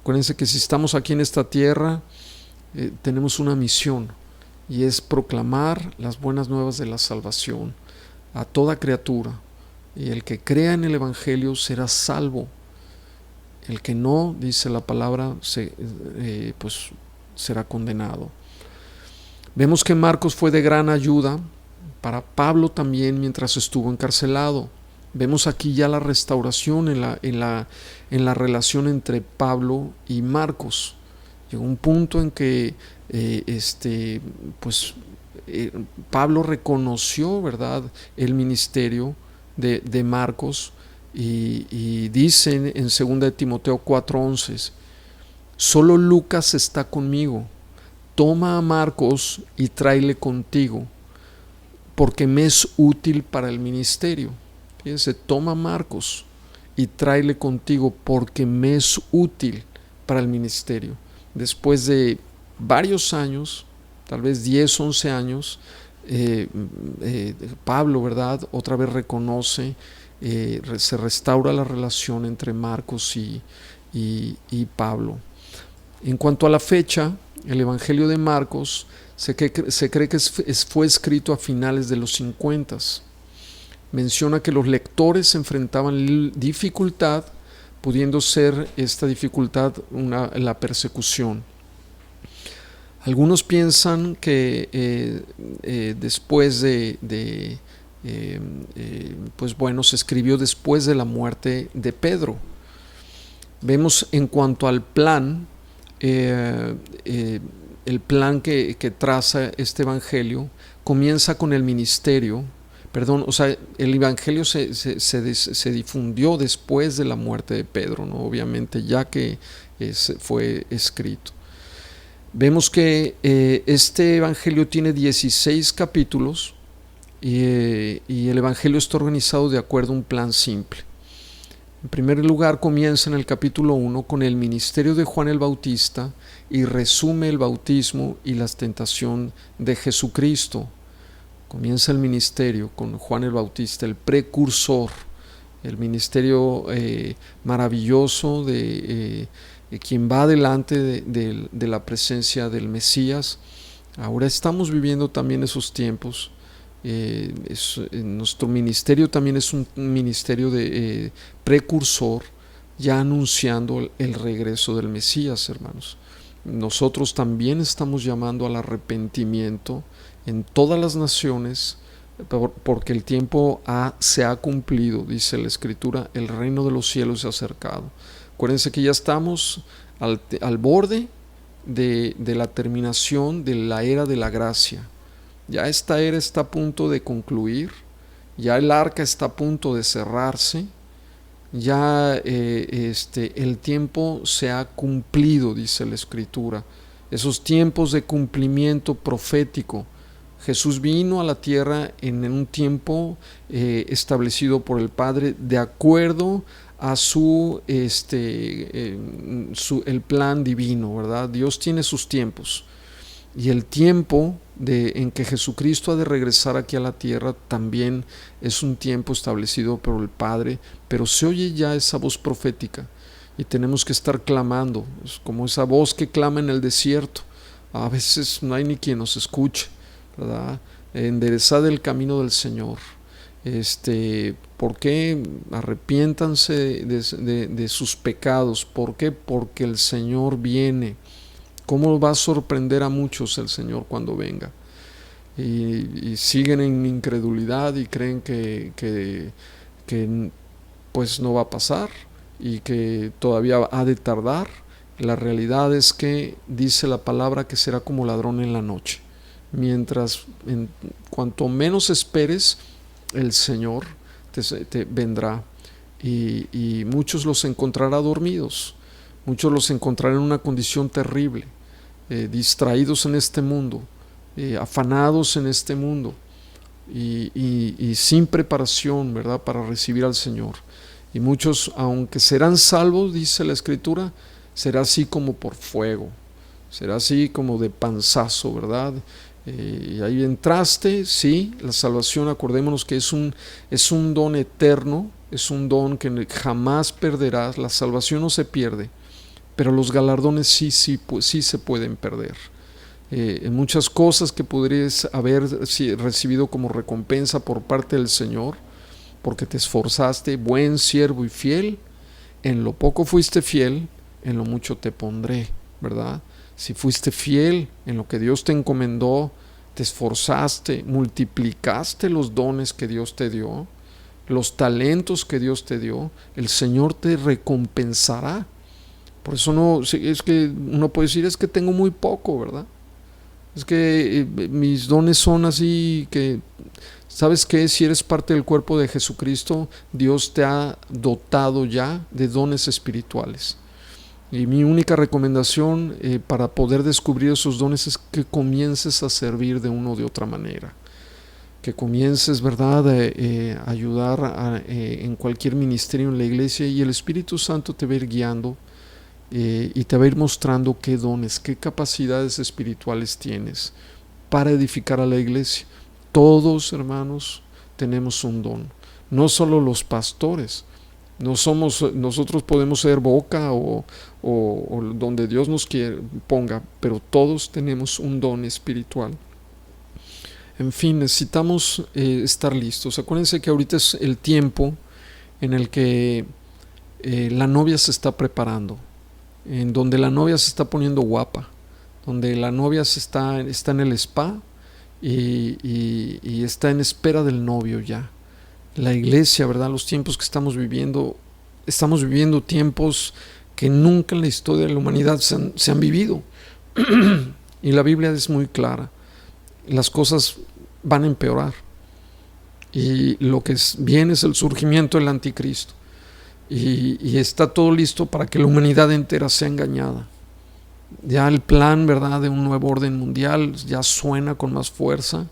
Acuérdense que si estamos aquí en esta tierra, tenemos una misión y es proclamar las buenas nuevas de la salvación a toda criatura. Y el que crea en el Evangelio será salvo. El que no, dice la palabra, pues será condenado. Vemos que Marcos fue de gran ayuda para Pablo también mientras estuvo encarcelado. Vemos aquí ya la restauración en la relación entre Pablo y Marcos. Llegó un punto en que Pablo reconoció, ¿verdad?, el ministerio de Marcos y dice en 2 Timoteo 4:11: solo Lucas está conmigo, toma a Marcos y tráele contigo, porque me es útil para el ministerio. Fíjense, toma a Marcos y tráele contigo porque me es útil para el ministerio. Después de varios años, tal vez 10, 11 años, Pablo, ¿verdad?, otra vez reconoce, se restaura la relación entre Marcos y Pablo. En cuanto a la fecha, el Evangelio de Marcos se cree que fue escrito a finales de los 50. Menciona que los lectores enfrentaban dificultad, pudiendo ser esta dificultad la persecución. Algunos piensan que después se escribió después de la muerte de Pedro. Vemos en cuanto al plan, el plan que traza este evangelio comienza con el ministerio. El evangelio se difundió después de la muerte de Pedro, ¿no? Obviamente, ya que fue escrito. Vemos que este evangelio tiene 16 capítulos y el evangelio está organizado de acuerdo a un plan simple. En primer lugar, comienza en el capítulo 1 con el ministerio de Juan el Bautista y resume el bautismo y la tentación de Jesucristo. Comienza el ministerio con Juan el Bautista, el precursor, el ministerio maravilloso de quien va delante de la presencia del Mesías. Ahora estamos viviendo también esos tiempos. Nuestro ministerio también es un ministerio de precursor, ya anunciando el regreso del Mesías, hermanos. Nosotros también estamos llamando al arrepentimiento en todas las naciones, porque el tiempo se ha cumplido, dice la Escritura, el reino de los cielos se ha acercado. Acuérdense que ya estamos al borde de la terminación de la era de la gracia. Ya esta era está a punto de concluir, ya el arca está a punto de cerrarse, ya el tiempo se ha cumplido, dice la Escritura. Esos tiempos de cumplimiento profético. Jesús vino a la tierra en un tiempo establecido por el Padre de acuerdo a el plan divino, ¿verdad? Dios tiene sus tiempos. Y el tiempo en que Jesucristo ha de regresar aquí a la tierra también es un tiempo establecido por el Padre, pero se oye ya esa voz profética y tenemos que estar clamando. Es como esa voz que clama en el desierto. A veces no hay ni quien nos escuche, ¿verdad? Enderezad el camino del Señor. ¿Por qué? Arrepiéntanse de sus pecados. ¿Por qué? Porque el Señor viene. ¿Cómo va a sorprender a muchos el Señor cuando venga? Y siguen en incredulidad y creen que pues no va a pasar y que todavía ha de tardar. La realidad es que dice la palabra que será como ladrón en la noche. Cuanto menos esperes, el Señor te vendrá y muchos los encontrará dormidos. Muchos los encontrarán en una condición terrible, distraídos en este mundo, afanados en este mundo y sin preparación, ¿verdad?, para recibir al Señor. Y muchos, aunque serán salvos, dice la Escritura, será así como por fuego, será así como de panzazo, ¿verdad? Y ahí entraste, sí, la salvación, acordémonos que es un don eterno, es un don que jamás perderás. La salvación no se pierde, pero los galardones sí se pueden perder. En muchas cosas que podrías haber recibido como recompensa por parte del Señor, porque te esforzaste, buen siervo y fiel, en lo poco fuiste fiel, en lo mucho te pondré, ¿verdad? Si fuiste fiel en lo que Dios te encomendó, te esforzaste, multiplicaste los dones que Dios te dio, los talentos que Dios te dio, el Señor te recompensará. Por eso es que uno puede decir, es que tengo muy poco, ¿verdad? Es que mis dones son así que, ¿sabes qué? Si eres parte del cuerpo de Jesucristo, Dios te ha dotado ya de dones espirituales. Y mi única recomendación para poder descubrir esos dones es que comiences a servir de una o de otra manera. Que comiences, ¿verdad?, a ayudar en cualquier ministerio en la iglesia, y el Espíritu Santo te va a ir guiando y te va a ir mostrando qué dones, qué capacidades espirituales tienes para edificar a la iglesia. Todos, hermanos, tenemos un don, no solo los pastores. Nosotros podemos ser boca o donde Dios nos ponga, pero todos tenemos un don espiritual. En fin, necesitamos estar listos. Acuérdense que ahorita es el tiempo en el que la novia se está preparando, en donde la novia se está poniendo guapa, donde la novia está en el spa y está en espera del novio ya. La iglesia, ¿verdad? Los tiempos que estamos viviendo tiempos que nunca en la historia de la humanidad se han vivido. Y la Biblia es muy clara. Las cosas van a empeorar. Y lo que viene es el surgimiento del anticristo. Y está todo listo para que la humanidad entera sea engañada. Ya el plan, ¿verdad?, de un nuevo orden mundial ya suena con más fuerza.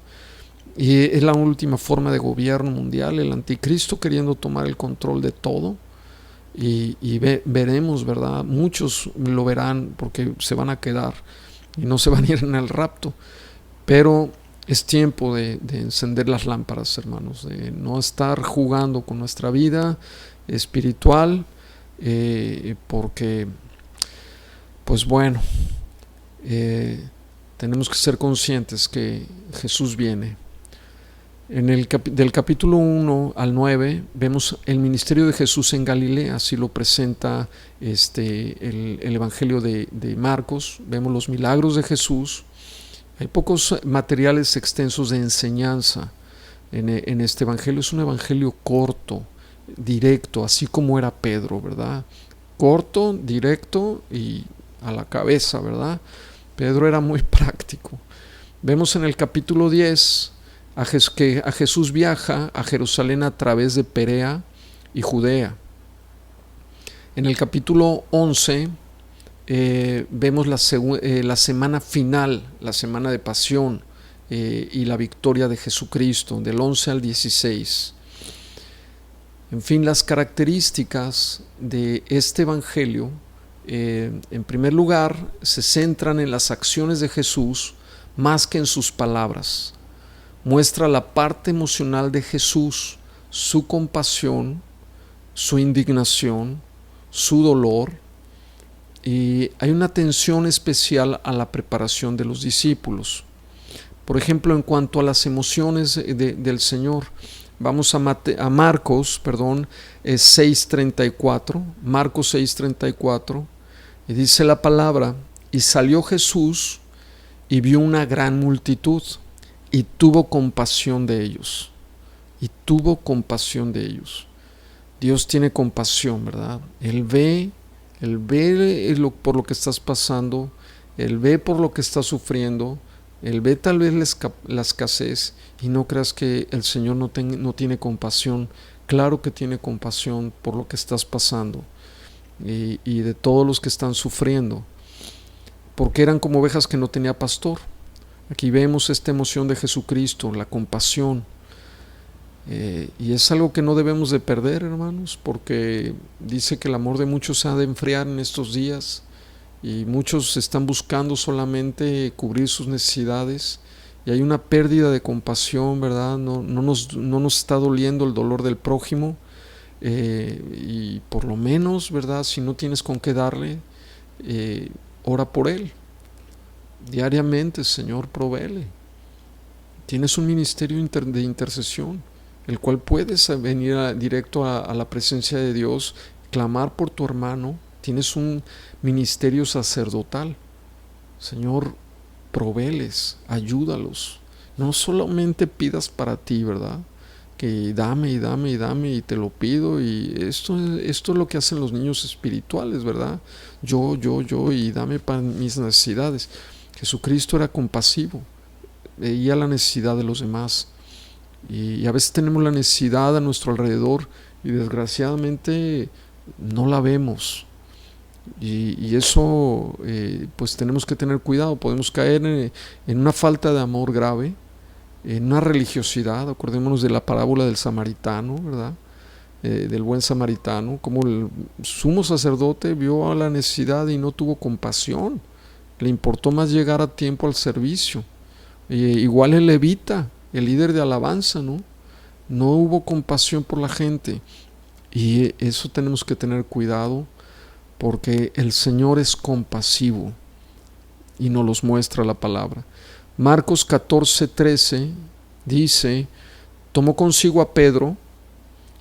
Y es la última forma de gobierno mundial, el anticristo queriendo tomar el control de todo. Y veremos, ¿verdad? Muchos lo verán porque se van a quedar y no se van a ir en el rapto. Pero es tiempo de encender las lámparas, hermanos, de no estar jugando con nuestra vida espiritual, porque, pues bueno, tenemos que ser conscientes que Jesús viene. Del capítulo 1 al 9 vemos el ministerio de Jesús en Galilea, así lo presenta el Evangelio de Marcos. Vemos los milagros de Jesús. Hay pocos materiales extensos de enseñanza en este Evangelio. Es un Evangelio corto, directo, así como era Pedro, ¿verdad? Corto, directo y a la cabeza, ¿verdad? Pedro era muy práctico. Vemos en el capítulo 10 que a Jesús viaja a Jerusalén a través de Perea y Judea. En el capítulo 11 vemos la semana final, la semana de pasión y la victoria de Jesucristo, del 11 al 16. En fin, las características de este evangelio, en primer lugar, se centran en las acciones de Jesús más que en sus palabras. Muestra la parte emocional de Jesús, su compasión, su indignación, su dolor, y hay una atención especial a la preparación de los discípulos. Por ejemplo, en cuanto a las emociones del Señor, vamos a Marcos 6:34, Marcos 6:34, y dice la palabra: y salió Jesús y vio una gran multitud, y tuvo compasión de ellos. Y tuvo compasión de ellos. Dios tiene compasión, ¿verdad? Él ve por lo que estás pasando, Él ve por lo que estás sufriendo, Él ve tal vez la escasez, y no creas que el Señor no tiene compasión. Claro que tiene compasión por lo que estás pasando y de todos los que están sufriendo, porque eran como ovejas que no tenía pastor. Aquí vemos esta emoción de Jesucristo, la compasión. Y es algo que no debemos de perder, hermanos, porque dice que el amor de muchos se ha de enfriar en estos días, y muchos están buscando solamente cubrir sus necesidades, y hay una pérdida de compasión, ¿verdad? No nos está doliendo el dolor del prójimo, y por lo menos, ¿verdad? Si no tienes con qué darle, ora por él diariamente. Señor, provéele. Tienes un ministerio de intercesión, el cual puedes venir directo a la presencia de Dios, clamar por tu hermano. Tienes un ministerio sacerdotal. Señor, provéles, ayúdalos. No solamente pidas para ti, ¿verdad? Que dame y dame y dame y te lo pido, y esto es lo que hacen los niños espirituales, ¿verdad? Yo y dame para mis necesidades. Jesucristo era compasivo, veía la necesidad de los demás, y a veces tenemos la necesidad a nuestro alrededor y desgraciadamente no la vemos, y eso pues tenemos que tener cuidado. Podemos caer en una falta de amor grave, en una religiosidad. Acordémonos de la parábola del samaritano, ¿verdad? Del buen samaritano, como el sumo sacerdote vio a la necesidad y no tuvo compasión, le importó más llegar a tiempo al servicio. Igual el levita, el líder de alabanza, no hubo compasión por la gente, y eso tenemos que tener cuidado, porque el Señor es compasivo y nos los muestra la palabra. Marcos 14:13 dice: tomó consigo a Pedro,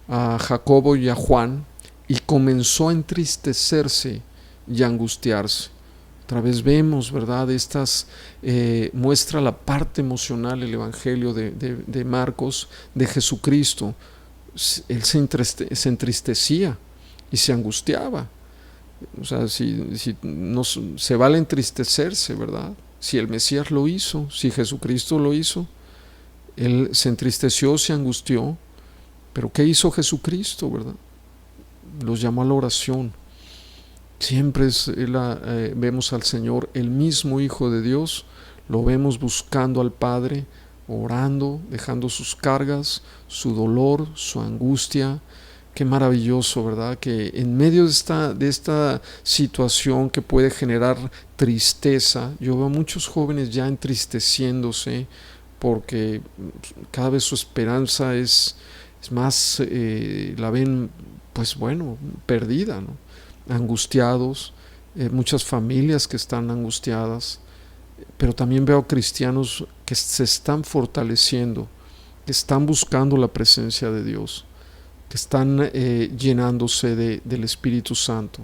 a Jacobo y a Juan, y comenzó a entristecerse y a angustiarse. Otra vez vemos, ¿verdad? Muestra la parte emocional el Evangelio de Marcos, de Jesucristo. Él se entristecía y se angustiaba. O sea, si se vale entristecerse, ¿verdad? Si el Mesías lo hizo, si Jesucristo lo hizo, Él se entristeció, se angustió. Pero ¿qué hizo Jesucristo, verdad? Los llamó a la oración. Siempre vemos al Señor, el mismo Hijo de Dios, lo vemos buscando al Padre, orando, dejando sus cargas, su dolor, su angustia. Qué maravilloso, ¿verdad? Que en medio de esta situación que puede generar tristeza, yo veo a muchos jóvenes ya entristeciéndose, porque cada vez su esperanza es más, la ven, pues bueno, perdida, ¿no? Angustiados, muchas familias que están angustiadas, pero también veo cristianos que se están fortaleciendo, que están buscando la presencia de Dios, que están llenándose del Espíritu Santo.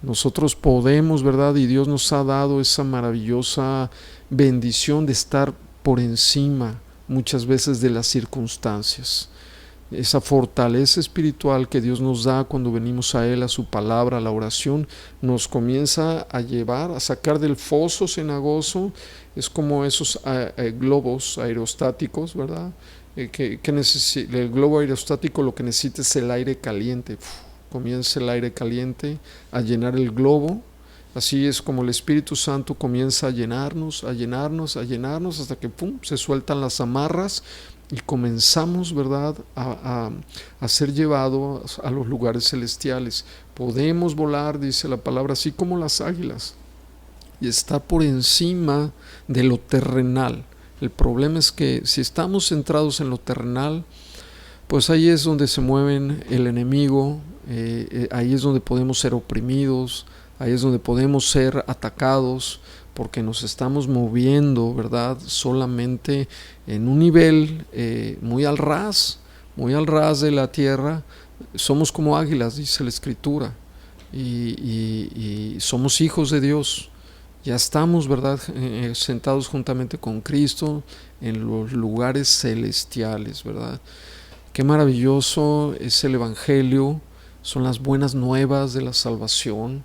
Nosotros podemos, ¿verdad? Y Dios nos ha dado esa maravillosa bendición de estar por encima muchas veces de las circunstancias. Esa fortaleza espiritual que Dios nos da cuando venimos a Él, a su palabra, a la oración, nos comienza a llevar, a sacar del foso cenagoso. Es como esos globos aerostáticos, ¿verdad? El globo aerostático lo que necesita es el aire caliente. comienza el aire caliente a llenar el globo. Así es como el Espíritu Santo comienza a llenarnos, a llenarnos, a llenarnos, hasta que ¡pum!, se sueltan las amarras y comenzamos, ¿verdad?, a ser llevados a los lugares celestiales. Podemos volar, dice la palabra, así como las águilas, y está por encima de lo terrenal. El problema es que si estamos centrados en lo terrenal, pues ahí es donde se mueven el enemigo, ahí es donde podemos ser oprimidos, ahí es donde podemos ser atacados, porque nos estamos moviendo, ¿verdad?, solamente en un nivel muy al ras de la tierra. Somos como águilas, dice la Escritura, y somos hijos de Dios. Ya estamos, ¿verdad?, sentados juntamente con Cristo en los lugares celestiales, ¿verdad? Qué maravilloso es el Evangelio, son las buenas nuevas de la salvación.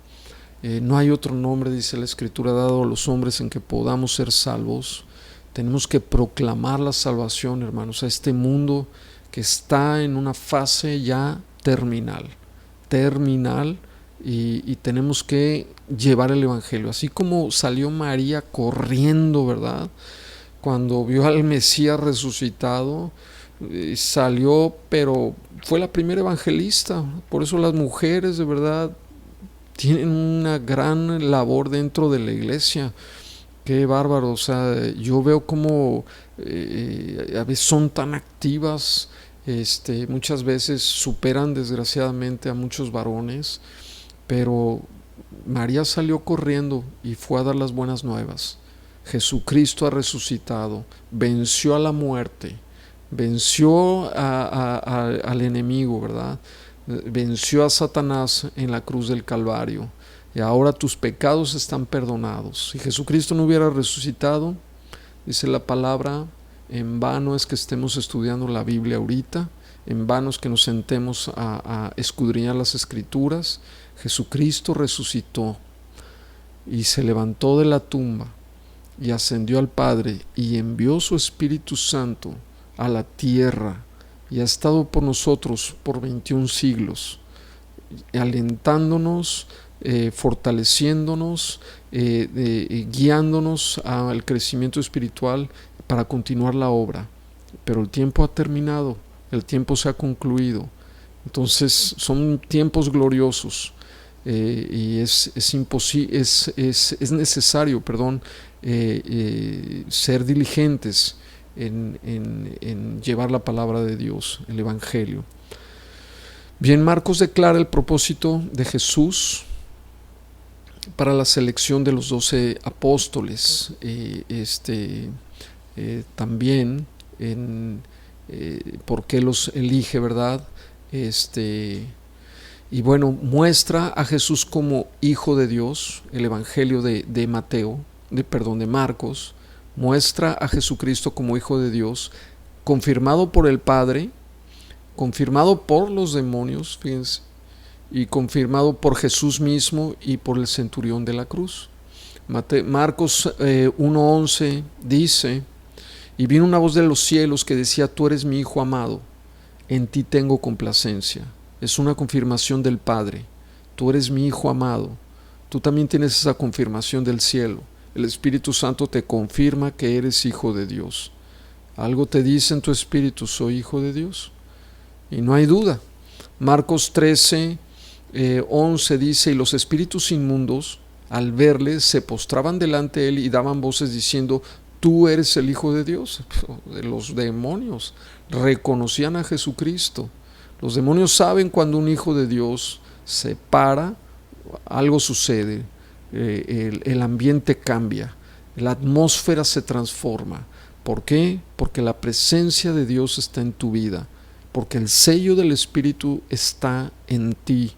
No hay otro nombre, dice la Escritura, dado a los hombres en que podamos ser salvos. Tenemos que proclamar la salvación, hermanos, a este mundo que está en una fase ya terminal, y tenemos que llevar el Evangelio. Así como salió María corriendo, ¿verdad?, cuando vio al Mesías resucitado, salió, pero fue la primera evangelista. Por eso las mujeres, de verdad, tienen una gran labor dentro de la iglesia. Qué bárbaro. O sea, yo veo como a veces son tan activas, muchas veces superan desgraciadamente a muchos varones, pero María salió corriendo y fue a dar las buenas nuevas. Jesucristo ha resucitado, venció a la muerte, venció al enemigo, ¿verdad? Venció a Satanás en la cruz del Calvario, y ahora tus pecados están perdonados. Si Jesucristo no hubiera resucitado, dice la palabra, en vano es que estemos estudiando la Biblia ahorita, en vano es que nos sentemos a escudriñar las Escrituras. Jesucristo resucitó y se levantó de la tumba y ascendió al Padre y envió su Espíritu Santo a la tierra, y ha estado por nosotros por 21 siglos, alentándonos, fortaleciéndonos, guiándonos al crecimiento espiritual para continuar la obra. Pero el tiempo ha terminado, el tiempo se ha concluido. Entonces son tiempos gloriosos, y es necesario, ser diligentes en llevar la palabra de Dios, el Evangelio. Bien, Marcos declara el propósito de Jesús para la selección de los 12 apóstoles. También por qué los elige, ¿verdad? Y bueno, muestra a Jesús como Hijo de Dios. El Evangelio de Marcos muestra a Jesucristo como Hijo de Dios, confirmado por el Padre, confirmado por los demonios, fíjense, y confirmado por Jesús mismo y por el centurión de la cruz. Marcos 1:11 dice: y vino una voz de los cielos que decía, tú eres mi Hijo amado, en ti tengo complacencia. Es una confirmación del Padre. Tú eres mi Hijo amado. Tú también tienes esa confirmación del cielo. El Espíritu Santo te confirma que eres hijo de Dios. Algo te dice en tu espíritu, soy hijo de Dios. Y no hay duda. Marcos 13:11 dice, y los espíritus inmundos, al verle, se postraban delante de él y daban voces diciendo, tú eres el Hijo de Dios. Los demonios reconocían a Jesucristo. Los demonios saben cuando un hijo de Dios se para, algo sucede, el ambiente cambia, la atmósfera se transforma. ¿Por qué? Porque la presencia de Dios está en tu vida, porque el sello del Espíritu está en ti,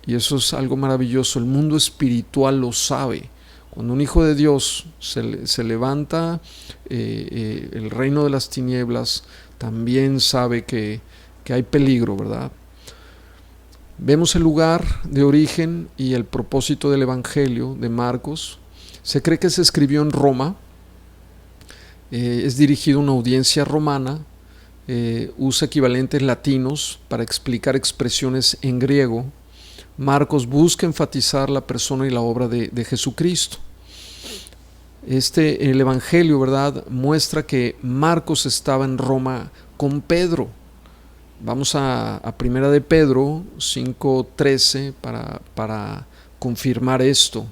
y eso es algo maravilloso. El mundo espiritual lo sabe. Cuando un hijo de Dios se levanta, el reino de las tinieblas también sabe que hay peligro, ¿verdad? Vemos el lugar de origen y el propósito del Evangelio de Marcos. Se cree que se escribió en Roma, es dirigido a una audiencia romana, usa equivalentes latinos para explicar expresiones en griego. Marcos busca enfatizar la persona y la obra de Jesucristo. El Evangelio, ¿verdad?, muestra que Marcos estaba en Roma con Pedro. Vamos a Primera de Pedro 5:13 para confirmar esto.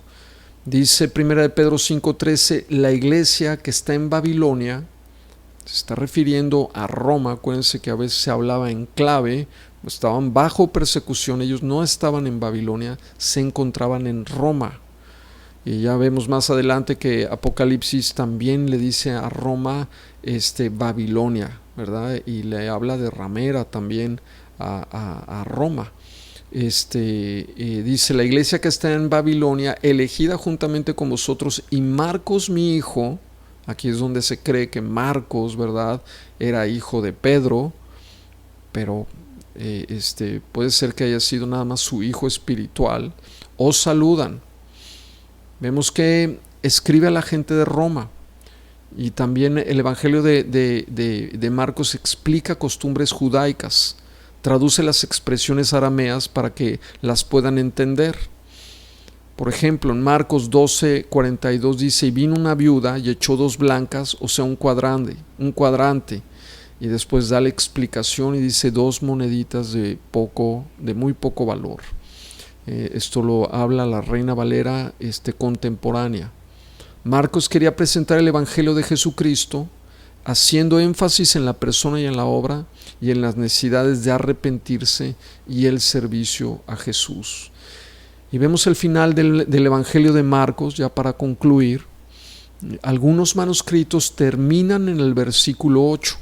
Dice Primera de Pedro 5:13, la iglesia que está en Babilonia, se está refiriendo a Roma. Acuérdense que a veces se hablaba en clave, estaban bajo persecución, ellos no estaban en Babilonia, se encontraban en Roma. Y ya vemos más adelante que Apocalipsis también le dice a Roma Babilonia, ¿verdad? Y le habla de ramera también a Roma. Dice, la iglesia que está en Babilonia, elegida juntamente con vosotros, y Marcos mi hijo. Aquí es donde se cree que Marcos, ¿verdad?, era hijo de Pedro, pero puede ser que haya sido nada más su hijo espiritual. Os saludan. Vemos que escribe a la gente de Roma, y también el Evangelio de Marcos explica costumbres judaicas, traduce las expresiones arameas para que las puedan entender. Por ejemplo, en Marcos 12:42 dice, y vino una viuda y echó 2 blancas, o sea, un cuadrante, y después da la explicación y dice 2 moneditas de muy poco valor. Esto lo habla la Reina Valera contemporánea. Marcos quería presentar el Evangelio de Jesucristo, haciendo énfasis en la persona y en la obra, y en las necesidades de arrepentirse y el servicio a Jesús. Y vemos el final del Evangelio de Marcos, ya para concluir. Algunos manuscritos terminan en el versículo 8.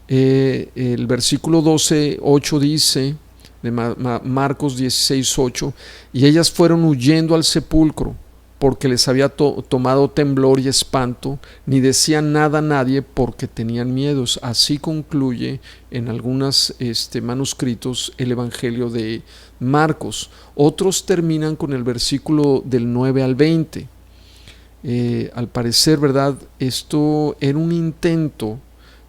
El versículo 12:8 dice, de Marcos 16:8, y ellas fueron huyendo al sepulcro, porque les había tomado temblor y espanto, ni decían nada a nadie porque tenían miedos. Así concluye en algunos manuscritos el Evangelio de Marcos. Otros terminan con el versículo del 9 al 20. Al parecer, ¿verdad?, esto era un intento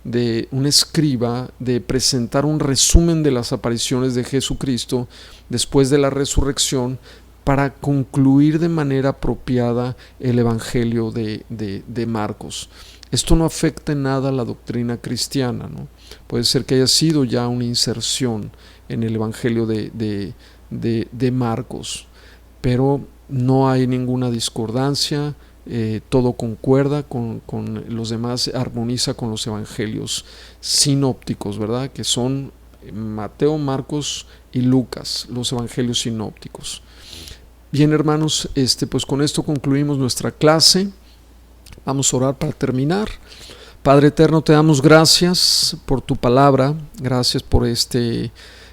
de un escriba de presentar un resumen de las apariciones de Jesucristo después de la resurrección, para concluir de manera apropiada el Evangelio de Marcos. Esto no afecta en nada a la doctrina cristiana, ¿no? Puede ser que haya sido ya una inserción en el Evangelio de Marcos, pero no hay ninguna discordancia. Todo concuerda con los demás, armoniza con los evangelios sinópticos, ¿verdad?, que son Mateo, Marcos y Lucas, los evangelios sinópticos. Bien, hermanos, pues con esto concluimos nuestra clase. Vamos a orar para terminar. Padre eterno, te damos gracias por tu palabra, gracias por estos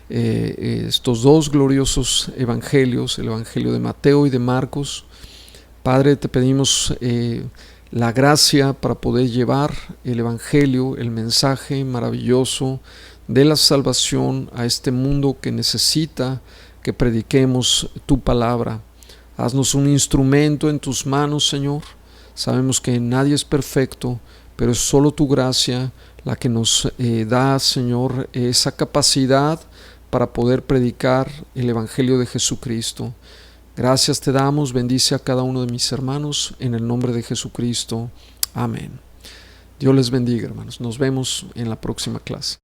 2 gloriosos evangelios, el Evangelio de Mateo y de Marcos. Padre, te pedimos la gracia para poder llevar el Evangelio, el mensaje maravilloso de la salvación a este mundo que necesita que prediquemos tu palabra. Haznos un instrumento en tus manos, Señor. Sabemos que nadie es perfecto, pero es solo tu gracia la que nos da, Señor, esa capacidad para poder predicar el Evangelio de Jesucristo. Gracias te damos, bendice a cada uno de mis hermanos, en el nombre de Jesucristo. Amén. Dios les bendiga, hermanos. Nos vemos en la próxima clase.